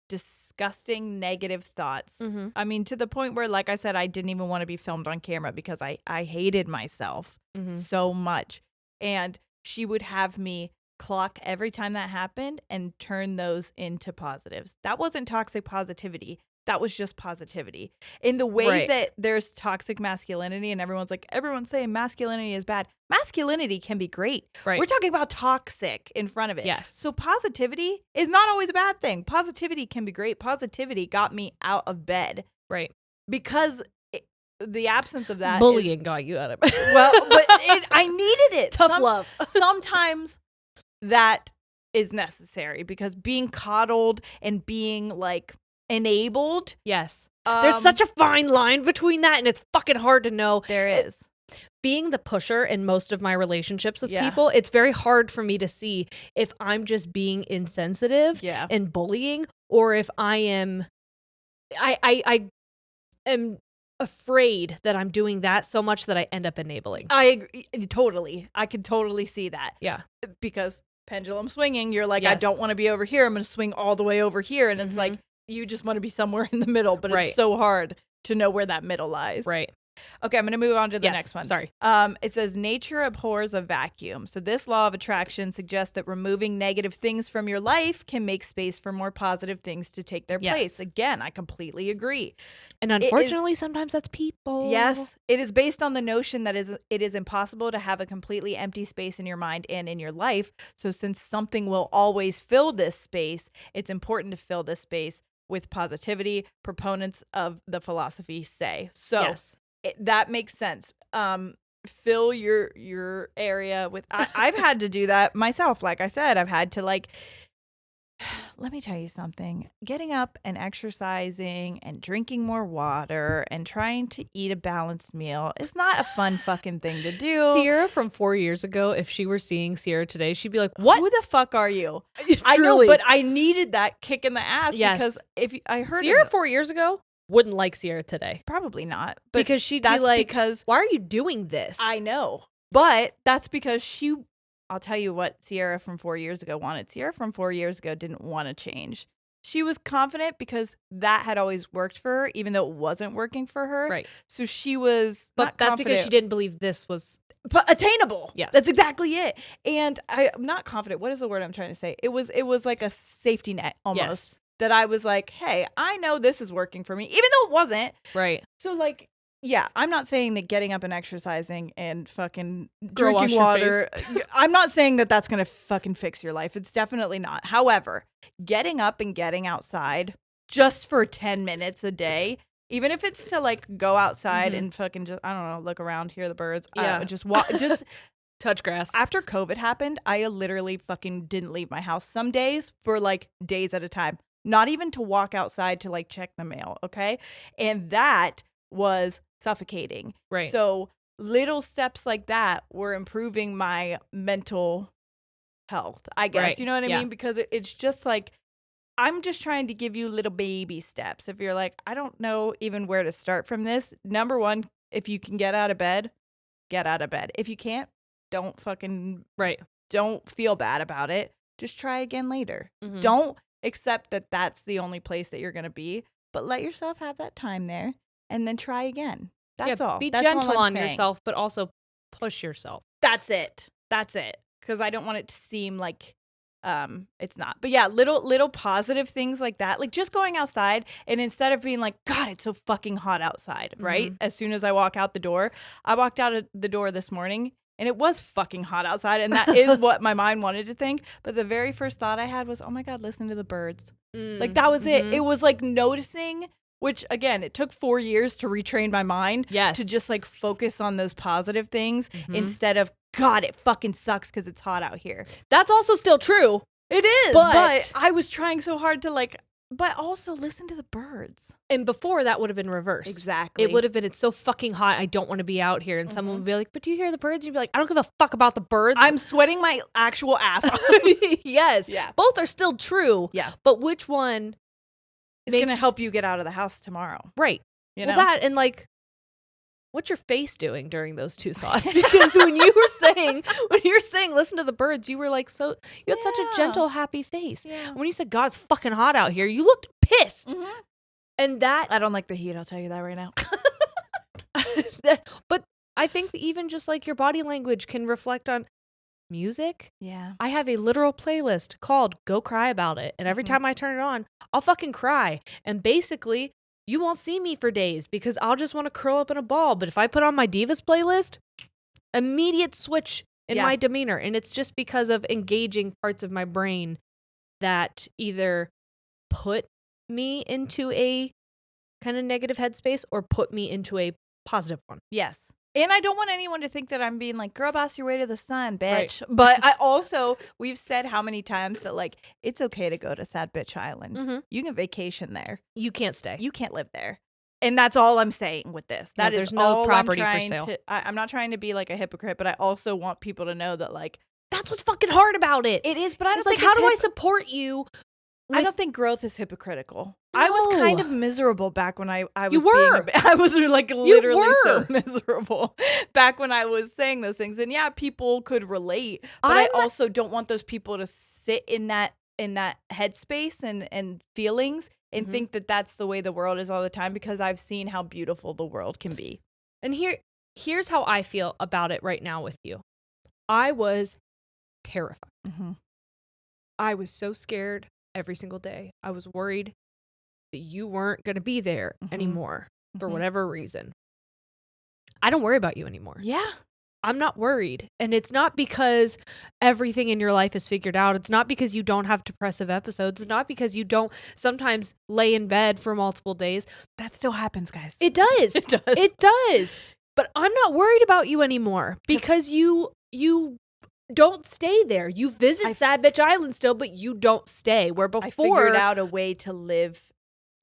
disgusting negative thoughts. I mean, to the point where, like I said, I didn't even want to be filmed on camera because I hated myself so much. And she would have me clock every time that happened and turn those into positives. That wasn't toxic positivity. That was just positivity. In the way that there's toxic masculinity and everyone's saying masculinity is bad. Masculinity can be great. Right. We're talking about toxic in front of it. Yes. So positivity is not always a bad thing. Positivity can be great. Positivity got me out of bed. Right. Because the absence of that bullying got you out of bed. Well, but I needed it. Tough love. Sometimes that is necessary, because being coddled and being like enabled. Yes. There's such a fine line between that, and it's fucking hard to know. There is. Being the pusher in most of my relationships with people, it's very hard for me to see if I'm just being insensitive and bullying, or if I am afraid that I'm doing that so much that I end up enabling. I agree. Totally. I can totally see that. Yeah. Because pendulum swinging, you're like, I don't want to be over here. I'm going to swing all the way over here. And it's like, you just want to be somewhere in the middle, but it's so hard to know where that middle lies. Right. Okay, I'm going to move on to the next one. Sorry. It says nature abhors a vacuum. So this law of attraction suggests that removing negative things from your life can make space for more positive things to take their place. Again, I completely agree. And unfortunately, sometimes that's people. Yes. It is based on the notion that it is impossible to have a completely empty space in your mind and in your life. So since something will always fill this space, it's important to fill this space with positivity, proponents of the philosophy say. So that makes sense. Fill your area with. I've had to do that myself. Like I said, I've had to let me tell you something. Getting up and exercising and drinking more water and trying to eat a balanced meal is not a fun fucking thing to do. Sierra from 4 years ago, if she were seeing Sierra today, she'd be like, "What? Who the fuck are you?" Truly. I know, but I needed that kick in the ass because I heard Sierra 4 years ago wouldn't like Sierra today. Probably not, but because she'd be like, because "Why are you doing this?" I know, but that's because I'll tell you what Sierra from 4 years ago wanted. Sierra from 4 years ago didn't want to change. she was confident because that had always worked for her, even though it wasn't working for her. Right. So she was But not that's confident, because she didn't believe this was but attainable. Yes. That's exactly it. And I'm not confident. What is the word I'm trying to say? It was like a safety net almost. Yes. That I was like, hey, I know this is working for me, even though it wasn't. right. So like, yeah, I'm not saying that getting up and exercising and fucking Girl, wash drinking your water, I'm not saying that that's going to fucking fix your life. It's definitely not. However, getting up and getting outside just for 10 minutes a day, even if it's to like go outside and fucking just, I don't know, look around, hear the birds, just walk, just touch grass. After COVID happened, I literally fucking didn't leave my house some days for like days at a time. Not even to walk outside to like check the mail, okay? And that was suffocating. Right. So little steps like that were improving my mental health, I guess. Right. You know what I Yeah. mean? Because it's just like, I'm just trying to give you little baby steps. If you're like, I don't know even where to start from this. Number one, if you can get out of bed, get out of bed. If you can't, don't fucking Right. don't feel bad about it. Just try again later. Mhm. Don't accept that that's the only place that you're going to be, but let yourself have that time there and then try again. That's all. Be That's all gentle I'm on saying. yourself, but also push yourself. That's it. That's it. Because I don't want it to seem like it's not. But yeah, little positive things like that. Like just going outside and instead of being like, God, it's so fucking hot outside, right? As soon as I walk out the door, I walked out of the door this morning and it was fucking hot outside. And that is what my mind wanted to think. But the very first thought I had was, oh my God, listen to the birds. Like that was it. It was like noticing, which again, it took 4 years to retrain my mind Yes. to just like focus on those positive things instead of, God, it fucking sucks because it's hot out here. That's also still true. It is, But I was trying so hard to like, but also listen to the birds. And before that would have been reversed. Exactly. It would have been, it's so fucking hot, I don't want to be out here. And someone would be like, but do you hear the birds? And you'd be like, I don't give a fuck about the birds. I'm sweating my actual ass off. Yes. Yeah. Both are still true. Yeah. But which one is going to help you get out of the house tomorrow? Right. You well, know? that and like, what's your face doing during those two thoughts? Because when you were saying, listen to the birds, you were like, so you had such a gentle, happy face. Yeah. When you said, God, it's fucking hot out here, you looked pissed. And that, I don't like the heat. I'll tell you that right now. but I think that even just like your body language can reflect on music. Yeah. I have a literal playlist called Go Cry About It. And every time I turn it on, I'll fucking cry. And basically, you won't see me for days because I'll just want to curl up in a ball. But if I put on my Divas playlist, immediate switch in my demeanor. And it's just because of engaging parts of my brain that either put me into a kind of negative headspace or put me into a positive one. Yes. And I don't want anyone to think that I'm being like, girl boss your way to the sun, bitch. Right. But I also, we've said how many times that like, it's okay to go to Sad Bitch Island. You can vacation there. You can't stay. You can't live there. And that's all I'm saying with this. That is there's no all property I'm for trying sale. I'm not trying to be like a hypocrite, but I also want people to know that like, that's what's fucking hard about it. it is, but I don't It's like, think how do I support you? I don't think growth is hypocritical. I was kind of miserable back when I was You were. I was like literally so were. miserable back when I was saying those things. And yeah, people could relate, but I also don't want those people to sit in that headspace and feelings and think that that's the way the world is all the time, because I've seen how beautiful the world can be. And here's how I feel about it right now with you. I was terrified. I was so scared every single day. I was worried that you weren't going to be there anymore for whatever reason. I don't worry about you anymore. Yeah. I'm not worried. And it's not because everything in your life is figured out. It's not because you don't have depressive episodes. It's not because you don't sometimes lay in bed for multiple days. That still happens, guys. It does. It does. It does. But I'm not worried about you anymore because you don't stay there. You visit Sad Bitch Island still, but you don't stay. Where before, I figured out a way to live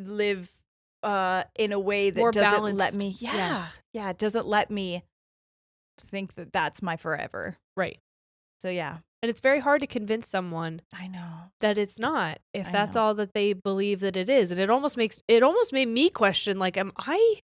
in a way that more doesn't balanced. let me. Yeah, Yes. yeah, it doesn't let me think that that's my forever. Right. So yeah, and it's very hard to convince someone I know that it's not if I that's know. all that they believe that it is. And it almost made me question, like, am I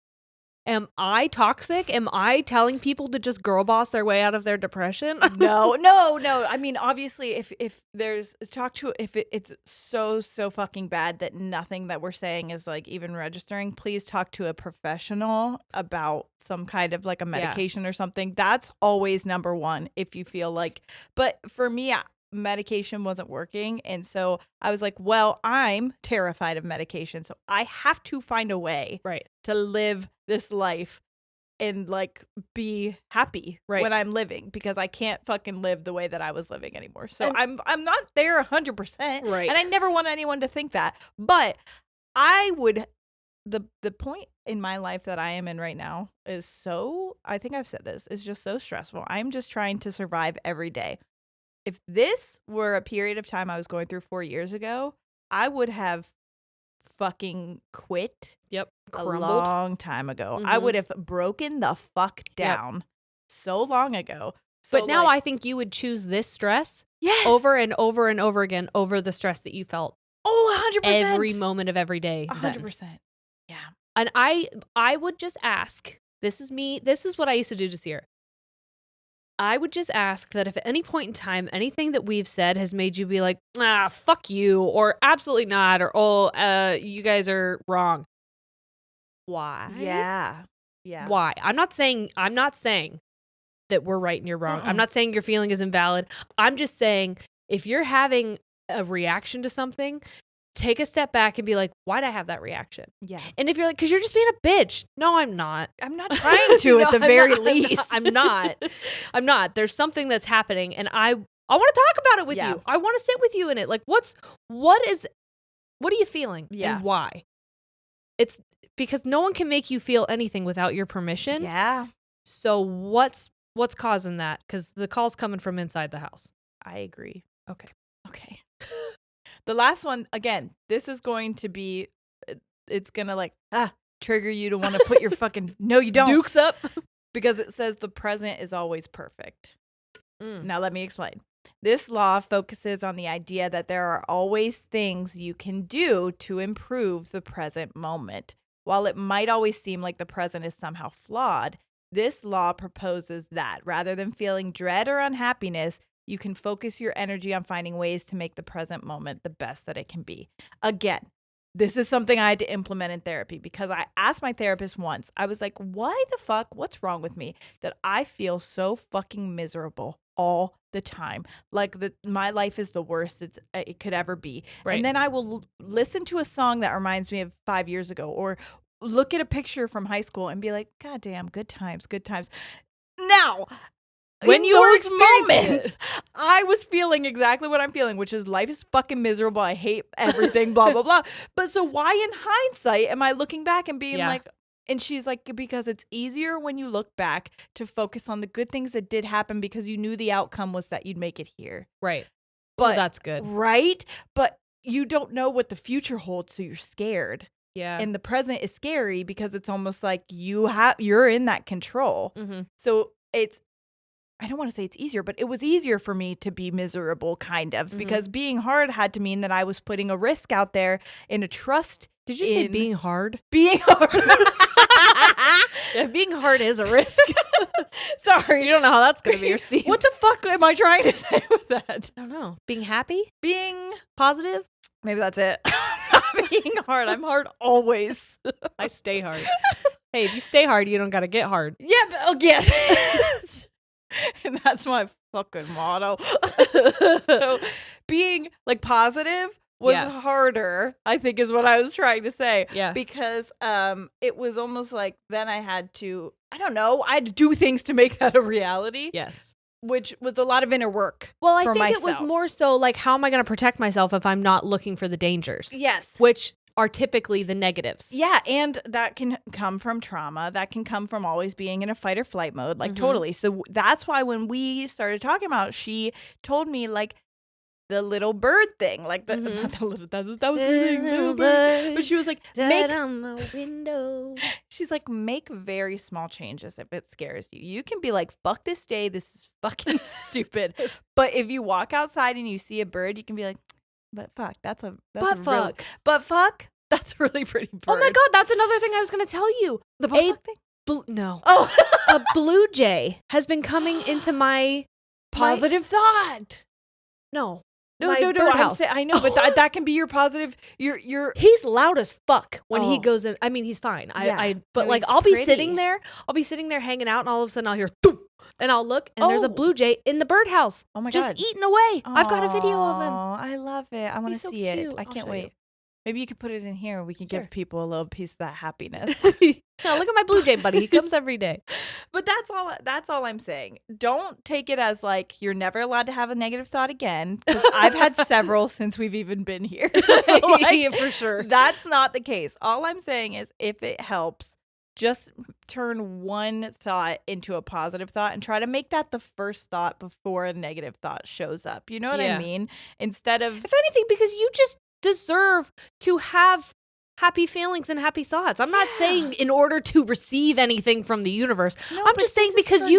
Am I toxic? Am I telling people to just girl boss their way out of their depression? No. I mean, obviously, if there's it's so fucking bad that nothing that we're saying is like even registering, please talk to a professional about some kind of like a medication or something. That's always number one if you feel like. But for me, medication wasn't working, and so I was like, well, I'm terrified of medication, so I have to find a way to live this life and like be happy when I'm living, because I can't fucking live the way that I was living anymore. So I'm not there 100%, and I never want anyone to think that. But I would the point in my life that I am in right now is so, I think I've said this, is just so stressful. I'm just trying to survive every day. If this were a period of time I was going through 4 years ago, I would have fucking quit. Crumbled. A long time ago. I would have broken the fuck down so long ago. So, but now I think you would choose this stress over and over and over again over the stress that you felt. 100%. Every moment of every day. 100%. Yeah. And I would just ask, this is me, this is what I used to do to Sierra. I would just ask that if at any point in time, anything that we've said has made you be like, fuck you, or absolutely not, or, you guys are wrong. Why? Yeah. Why? I'm not saying that we're right and you're wrong. I'm not saying your feeling is invalid. I'm just saying if you're having a reaction to something, take a step back and be like, why'd I have that reaction? Yeah. And if you're like, because you're just being a bitch. No, I'm not. I'm not trying to at the very least. I'm not. There's something that's happening, and I want to talk about it with you. I want to sit with you in it. Like, what are you feeling? Yeah. And why? It's because no one can make you feel anything without your permission. Yeah. So what's causing that? Because the call's coming from inside the house. I agree. Okay. The last one, again, this is going to be, it's going to like, trigger you to want to put your fucking, no, you don't. Dukes up. Because it says the present is always perfect. Now, let me explain. This law focuses on the idea that there are always things you can do to improve the present moment. While it might always seem like the present is somehow flawed, this law proposes that rather than feeling dread or unhappiness, you can focus your energy on finding ways to make the present moment the best that it can be. Again, this is something I had to implement in therapy, because I asked my therapist once, I was like, why the fuck, what's wrong with me that I feel so fucking miserable all the time? Like my life is the worst it could ever be. Right. And then I will listen to a song that reminds me of 5 years ago, or look at a picture from high school and be like, God damn, good times. Now, when you were experiencing it, I was feeling exactly what I'm feeling, which is life is fucking miserable. I hate everything, blah, blah, blah. But so why in hindsight am I looking back and being like, and she's like, because it's easier when you look back to focus on the good things that did happen, because you knew the outcome was that you'd make it here. Right. But that's good. Right. But you don't know what the future holds, so you're scared. Yeah. And the present is scary because it's almost like you're in that control. Mm-hmm. So I don't want to say it's easier, but it was easier for me to be miserable, kind of, because being hard had to mean that I was putting a risk out there and a trust. Did you say being hard? Being hard. Yeah, being hard is a risk. Sorry. You don't know how that's going to be received. What the fuck am I trying to say with that? I don't know. Being happy? Being positive? Maybe that's it. Being hard. I'm hard always. I stay hard. Hey, if you stay hard, you don't got to get hard. Yeah, but yes. And that's my fucking motto. So being like positive was harder, I think, is what I was trying to say. Yeah. Because it was almost like then I had to do things to make that a reality. Yes. Which was a lot of inner work. Well, I think it was more so like, how am I going to protect myself if I'm not looking for the dangers? Yes. Which are typically the negatives. Yeah, and that can come from trauma. That can come from always being in a fight or flight mode, like totally. So that's why when we started talking about it, she told me like the little bird thing, like not the little, that was really little bird. But she was like, make on the window. She's like, make very small changes if it scares you. You can be like, fuck this day, this is fucking stupid. But if you walk outside and you see a bird, you can be like, but fuck, that's a really pretty bird. Oh my God, that's another thing I was going to tell you. The butt fuck thing? No. Oh, A blue jay has been coming into my positive thought. No. No. Birdhouse. I know, but that can be your positive. Your. He's loud as fuck when he Oh. goes in. I mean, he's fine. Yeah. But No, like, he's I'll be pretty. sitting there hanging out, and all of a sudden I'll hear thump, and I'll look, and there's a Oh. blue jay in the birdhouse. Oh my just God. eating away. I've got a video of him. Oh, I love it. I want to He's so see it. cute. I I'll can't show wait. you. Maybe you could put it in here and we can Sure. give people a little piece of that happiness. No, look at my blue jay buddy. He comes every day. But that's all I'm saying. Don't take it as like you're never allowed to have a negative thought again, because I've had several since we've even been here. So, like, Yeah, for sure. That's not the case. All I'm saying is if it helps, just turn one thought into a positive thought and try to make that the first thought before a negative thought shows up. You know what I Yeah. mean? Instead of If anything, because you just deserve to have happy feelings and happy thoughts. I'm not saying in order to receive anything from the universe. No, I'm but just saying this is because for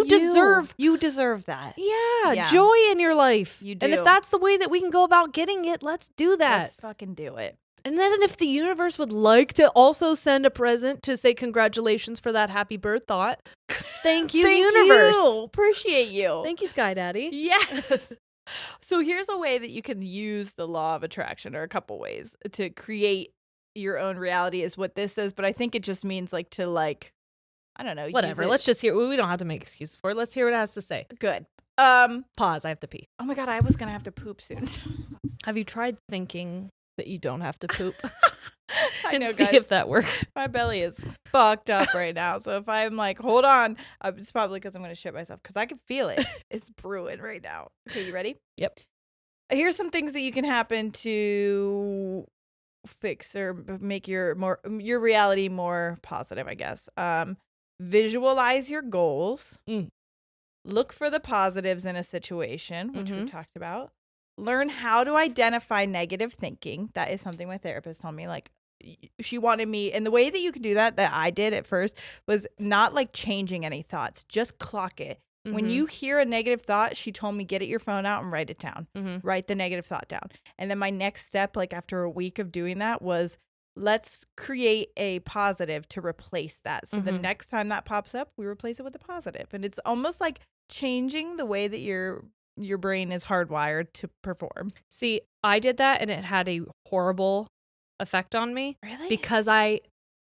you deserve that. Yeah, Yeah. joy in your life. You And do. if that's the way that we can go about getting it, let's do that. Let's fucking do it. And then if the universe would like to also send a present to say congratulations for that happy birth thought, thank you, universe. You. Appreciate you. Thank you, Sky Daddy. Yes. So here's a way that you can use the law of attraction, or a couple ways to create your own reality is what this is, but I think it just means like to like, I don't know. use Whatever. it- Let's just hear. We don't have to make excuses for it. Let's hear what it has to say. Good. Pause. I have to pee. Oh my God, I was gonna have to poop soon. Have you tried thinking that you don't have to poop? I and know, see guys. if that works. My belly is fucked up right now. So if I'm like, hold on, it's probably because I'm going to shit myself, because I can feel it. It's brewing right now. Okay, you ready? Yep. Here's some things that you can happen to fix or make your reality more positive, I guess. Visualize your goals. Look for the positives in a situation, which we talked about. Learn how to identify negative thinking. That is something my therapist told me. Like, she wanted me, and the way that you can do that I did at first was not like changing any thoughts, just clock it. When you hear a negative thought, she told me, get your phone out and write it down. Write the negative thought down. And then my next step, like after a week of doing that, was let's create a positive to replace that. So the next time that pops up, we replace it with a positive. And it's almost like changing the way that your brain is hardwired to perform. See, I did that and it had a horrible effect on me. Really? Because I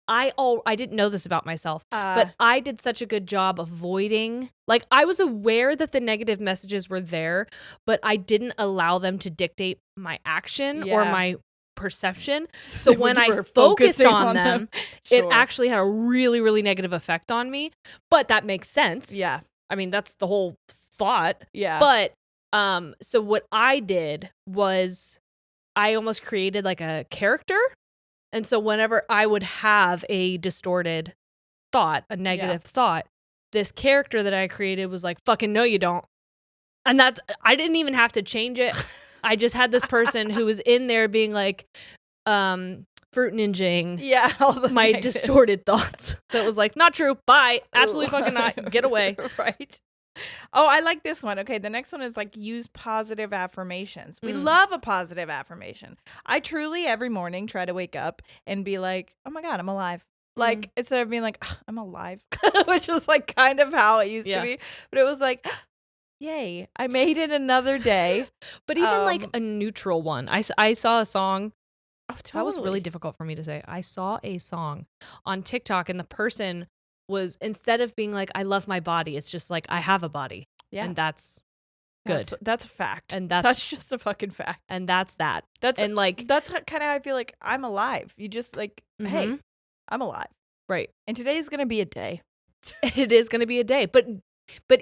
didn't know this about myself, but I did such a good job avoiding, like, I was aware that the negative messages were there, but I didn't allow them to dictate my action or my perception. So when I focused on them, it actually had a really, really negative effect on me. But that makes sense. Yeah. I mean, that's the whole thought. Yeah. But so what I did was I almost created like a character. And so whenever I would have a distorted thought, a negative thought, this character that I created was like, fucking no, you don't. And I didn't even have to change it. I just had this person who was in there being like, fruit ninjaing my negatives. distorted thoughts. That was like, not true. Bye. Absolutely fucking not. Get away. Right. Oh, I like this one. Okay, the next one is like use positive affirmations. We love a positive affirmation. I truly every morning try to wake up and be like, oh my God, I'm alive. Like, instead of being like, I'm alive, which was like kind of how it used to be. But it was like, yay, I made it another day. But even like a neutral one. I saw a song. Oh, totally. That was really difficult for me to say. I saw a song on TikTok and the person was, instead of being like, I love my body, it's just like, I have a body. Yeah. And that's good. That's a fact. And that's just a fucking fact. And that's that. That's and like, that's kind of how I feel like I'm alive. You just like, hey, I'm alive. Right. And today's going to be a day. It is going to be a day. But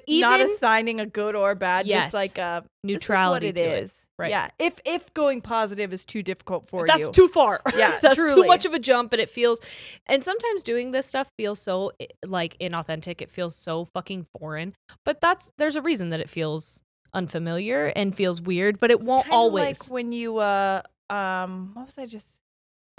even not assigning a good or bad, just like neutrality this is what it is. Right. Yeah. If going positive is too difficult for you. That's too far. Yeah. That's truly. too much of a jump. And it feels, and sometimes doing this stuff feels so like inauthentic. It feels so fucking foreign. But there's a reason that it feels unfamiliar and feels weird, but it won't always. Like when you, what was I just,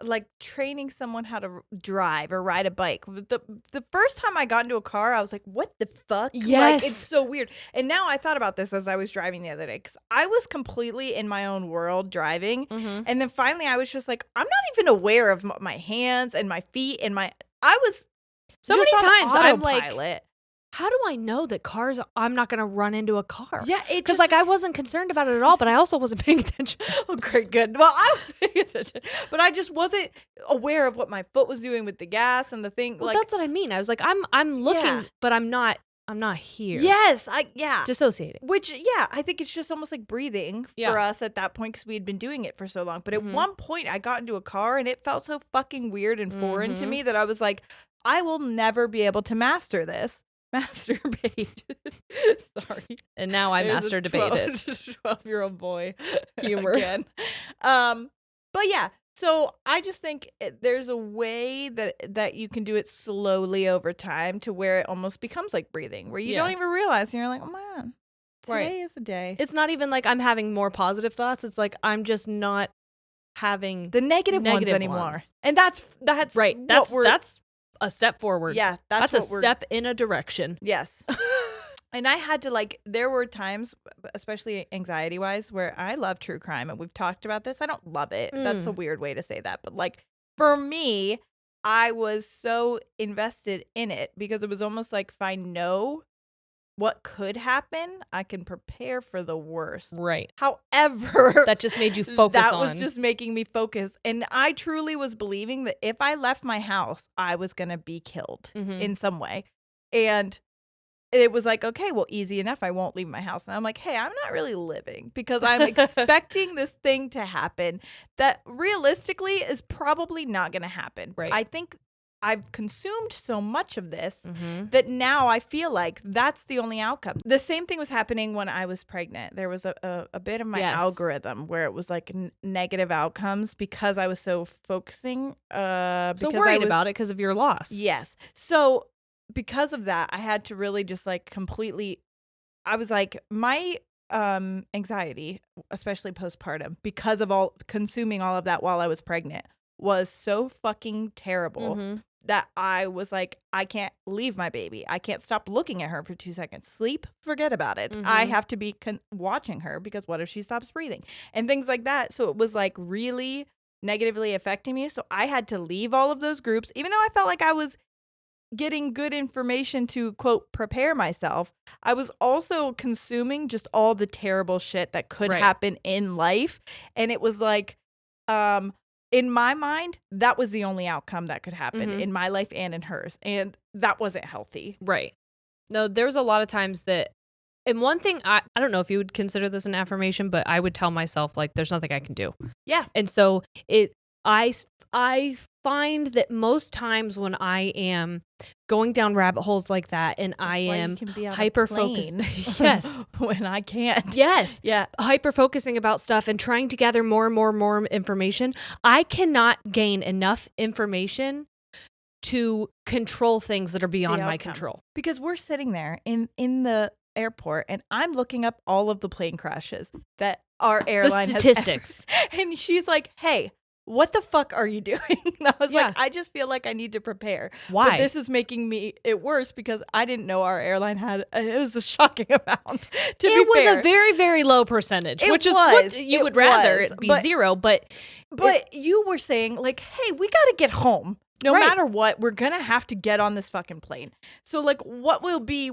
like training someone how to drive or ride a bike. The first time I got into a car, I was like, what the fuck? Yes. Like, it's so weird. And now I thought about this as I was driving the other day, because I was completely in my own world driving. And then finally I was just like, I'm not even aware of my hands and my feet and I was So just many on times I'm like, autopilot. how do I know that cars, I'm not going to run into a car? Yeah, it Because just like I wasn't concerned about it at all, but I also wasn't paying attention. oh, great, good. Well, I was paying attention, but I just wasn't aware of what my foot was doing with the gas and the thing. Well, like, that's what I mean. I was like, I'm looking, Yeah. but I'm not here. yes, Dissociating. Which, I think it's just almost like breathing Yeah. for us at that point because we had been doing it for so long. But at Mhm. one point, I got into a car and it felt so fucking weird and foreign to Mhm. me that I was like, I will never be able to master this. Masturbate. Sorry. And now I There's a master debated. 12-year-old boy Humor. again. But yeah, so I just think there's a way that you can do it slowly over time to where it almost becomes like breathing, where you Yeah. don't even realize, and you're like, oh man, Right. today is the day. It's not even like I'm having more positive thoughts. It's like I'm just not having The negative ones negative anymore, ones. and that's right. what That's a step forward. yeah, that's That's what a we're step in a direction. yes. And I had to there were times, especially anxiety wise, where I love true crime. And we've talked about this. I don't love it. That's a weird way to say that. But like for me, I was so invested in it because it was almost like if I know what could happen, I can prepare for the worst. Right. However, That just made you focus that on. was just making me focus. And I truly was believing that if I left my house, I was going to be killed Mhm. in some way. And it was like, okay, well, easy enough. I won't leave my house. And I'm like, hey, I'm not really living because I'm expecting this thing to happen that realistically is probably not going to happen. Right. I think I've consumed so much of this Mhm. that now I feel like that's the only outcome. The same thing was happening when I was pregnant. There was a bit of my Yes. algorithm where it was like negative outcomes because I was so focusing. So Because worried about it because of your loss. Yes. So because of that, I had to really just like completely, I was like, my anxiety, especially postpartum, because of consuming all of that while I was pregnant, was so fucking terrible Mhm. that I was like, I can't leave my baby. I can't stop looking at her for 2 seconds. Sleep, forget about it. I Mhm. have to be watching her because what if she stops breathing and things like that. So it was like really negatively affecting me. So I had to leave all of those groups, even though I felt like I was getting good information to quote prepare myself. I was also consuming just all the terrible shit that could Right. happen in life, and it was like in my mind that was the only outcome that could happen Mhm. in my life and in hers, and that wasn't healthy. Right. No, there's a lot of times that, and one thing, I don't know if you would consider this an affirmation, but I would tell myself, like, there's nothing I can do. Yeah. And so I find that most times when I am going down rabbit holes like that and I That's why you am can be on a hyper-focused. plane Yes. when I can't. Yes. Yeah. Hyper focusing about stuff and trying to gather more and more information, I cannot gain enough information to control things that are beyond my outcome. control. Because we're sitting there in the airport and I'm looking up all of the plane crashes that our airline has statistics. and she's like, hey, what the fuck are you doing? And I was Yeah. like, I just feel like I need to prepare. Why? But this is making it worse because I didn't know our airline had it was a shocking amount. It was a very, very low percentage, It which is was. what you It would rather was. it be But- zero. But you were saying like, hey, we got to get home. No Right. matter what, we're going to have to get on this fucking plane. So like what will be.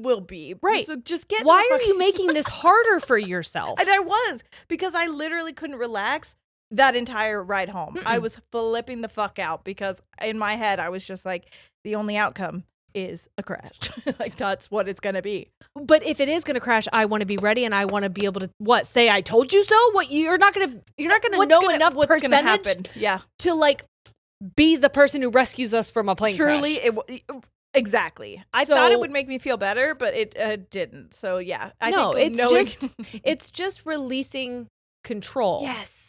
Right. So just get in why the are you fucking- making this harder for yourself? And I was because I literally couldn't relax that entire ride home. I was flipping the fuck out because in my head I was just like, the only outcome is a crash. Like that's what it's gonna be. But if it is going to crash, I want to be ready and I want to be able to say I told you so. What you're not going to know enough what's gonna percentage happen. Yeah, to like be the person who rescues us from a plane truly, crash. exactly. I So- thought it would make me feel better, but it didn't. So yeah, I think it's just releasing control. yes.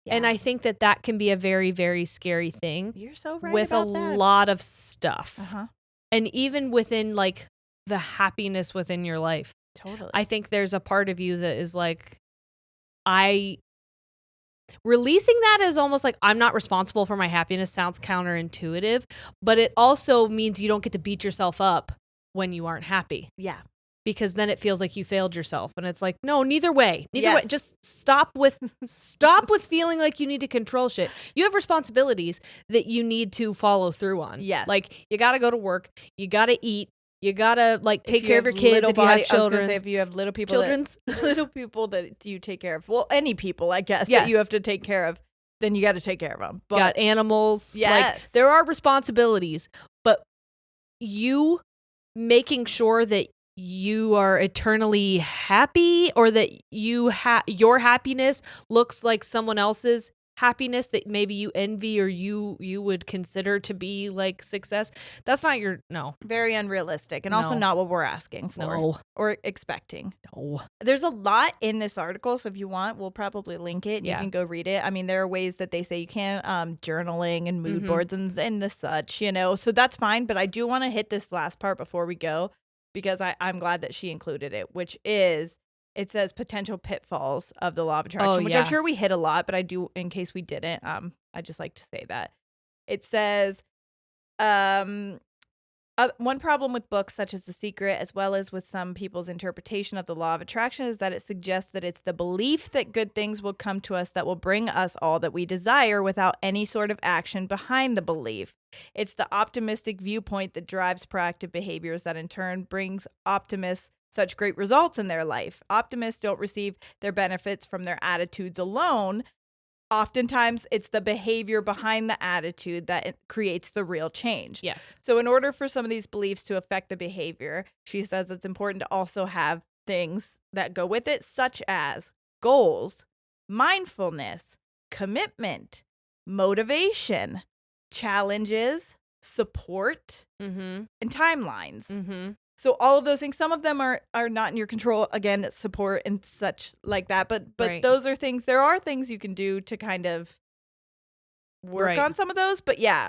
And I think that can be a very, very scary thing you're so right with about a that. lot of stuff. Uh-huh. And even within like the happiness within your life. Totally. I think there's a part of you that is like, releasing that is almost like I'm not responsible for my happiness sounds counterintuitive, but it also means you don't get to beat yourself up when you aren't happy. yeah. because then it feels like you failed yourself. And it's like, no, neither way. Neither way. Yes. Just stop with feeling like you need to control shit. You have responsibilities that you need to follow through on. Yes. Like, you got to go to work. You got to eat. You got to, like, take care of your kids if you I have was gonna children. say, if you have little people little people that you take care of. Well, any people, I guess, Yes. that you have to take care of, then you got to take care of them. But got animals. Yes. Like, there are responsibilities, but you making sure that you are eternally happy, or that your happiness looks like someone else's happiness that maybe you envy or you would consider to be like success. That's not very unrealistic, and also not what we're asking for or expecting. No. There's a lot in this article, so if you want, we'll probably link it and you can go read it. I mean, there are ways that they say you can, journaling and mood boards and the such, so that's fine. But I do want to hit this last part before we go, because I'm glad that she included it, which is, it says potential pitfalls of the law of attraction, which I'm sure we hit a lot, but I do, in case we didn't, I just like to say that. It says, one problem with books such as The Secret, as well as with some people's interpretation of the law of attraction, is that it suggests that it's the belief that good things will come to us that will bring us all that we desire without any sort of action behind the belief. It's the optimistic viewpoint that drives proactive behaviors that in turn brings optimists such great results in their life. Optimists don't receive their benefits from their attitudes alone. Oftentimes, it's the behavior behind the attitude that creates the real change. Yes. So in order for some of these beliefs to affect the behavior, she says it's important to also have things that go with it, such as goals, mindfulness, commitment, motivation, challenges, support, and timelines. So all of those things, some of them are not in your control. Again, support and such like that. But those are things, there are things you can do to kind of work on some of those. But yeah,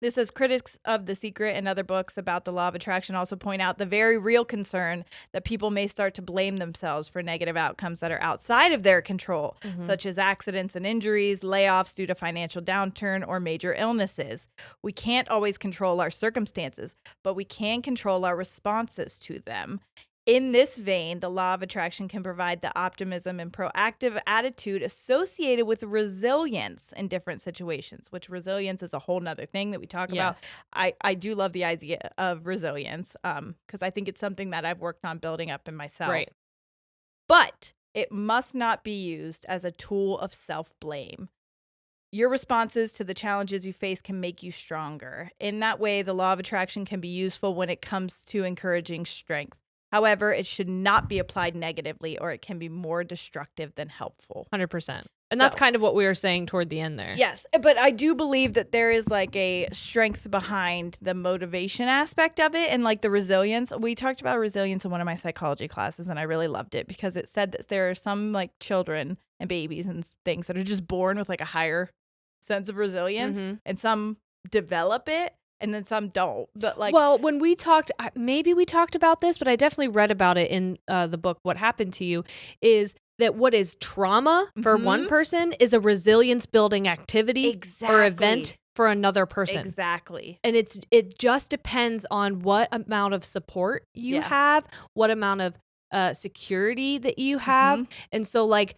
this says critics of The Secret and other books about the law of attraction also point out the very real concern that people may start to blame themselves for negative outcomes that are outside of their control, such as accidents and injuries, layoffs due to financial downturn, or major illnesses. We can't always control our circumstances, but we can control our responses to them. In this vein, the law of attraction can provide the optimism and proactive attitude associated with resilience in different situations, which resilience is a whole nother thing that we talk about. I do love the idea of resilience, because I think it's something that I've worked on building up in myself. Right. But it must not be used as a tool of self-blame. Your responses to the challenges you face can make you stronger. In that way, the law of attraction can be useful when it comes to encouraging strength. However, it should not be applied negatively, or it can be more destructive than helpful. 100%. And that's kind of what we were saying toward the end there. Yes, but I do believe that there is like a strength behind the motivation aspect of it, and like the resilience. We talked about resilience in one of my psychology classes, and I really loved it because it said that there are some like children and babies and things that are just born with like a higher sense of resilience, and some develop it. And then some don't. But like, well, when we talked, maybe we talked about this, but I definitely read about it in the book, What Happened to You, is that what is trauma for one person is a resilience building activity or event for another person. Exactly. And it just depends on what amount of support you have, what amount of security that you have. And so like,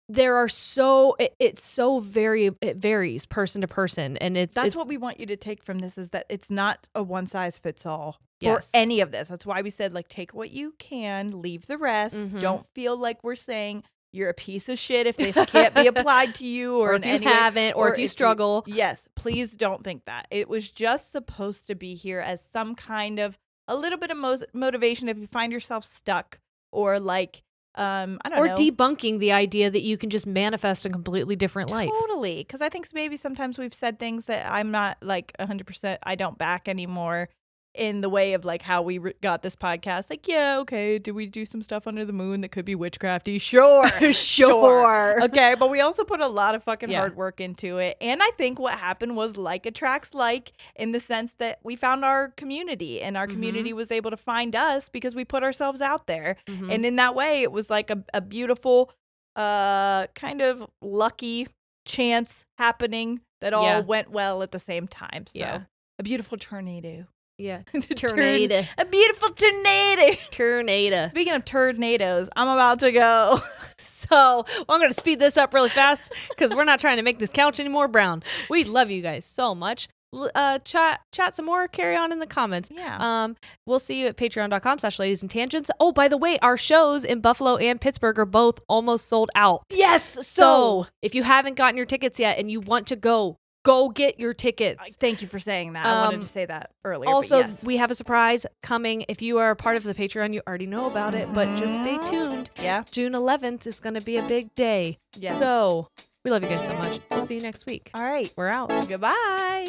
there are it varies person to person, and that's what we want you to take from this, is that it's not a one size fits all for any of this. That's why we said like take what you can, leave the rest. Don't feel like we're saying you're a piece of shit if this can't be applied to you, or if you haven't, or if you struggle. Yes, please don't think that. It was just supposed to be here as some kind of a little bit of motivation if you find yourself stuck, or like I don't know. Or debunking the idea that you can just manifest a completely different life. Totally. Because I think maybe sometimes we've said things that I'm not like 100%, I don't back anymore, in the way of like how we got this podcast. Like, yeah, okay, do we do some stuff under the moon that could be witchcrafty? Sure. Sure. Okay, but we also put a lot of fucking hard work into it. And I think what happened was like attracts like, in the sense that we found our community, and our community was able to find us because we put ourselves out there. And in that way, it was like a beautiful kind of lucky chance happening that all went well at the same time. So a beautiful tornado. Yeah. Tornado. A beautiful tornado. Tornado. Speaking of tornadoes, I'm about to go. So I'm going to speed this up really fast because we're not trying to make this couch any more brown. We love you guys so much. Chat some more, carry on in the comments. Yeah. We'll see you at patreon.com/ladiesandtangents. Oh, by the way, our shows in Buffalo and Pittsburgh are both almost sold out. Yes. So if you haven't gotten your tickets yet and you want to go get your tickets. Thank you for saying that. I wanted to say that earlier. Also, yes. we have a surprise coming. If you are a part of the Patreon, you already know about it, but just stay tuned. Yeah. June 11th is going to be a big day. Yeah. So we love you guys so much. We'll see you next week. All right. We're out. Goodbye.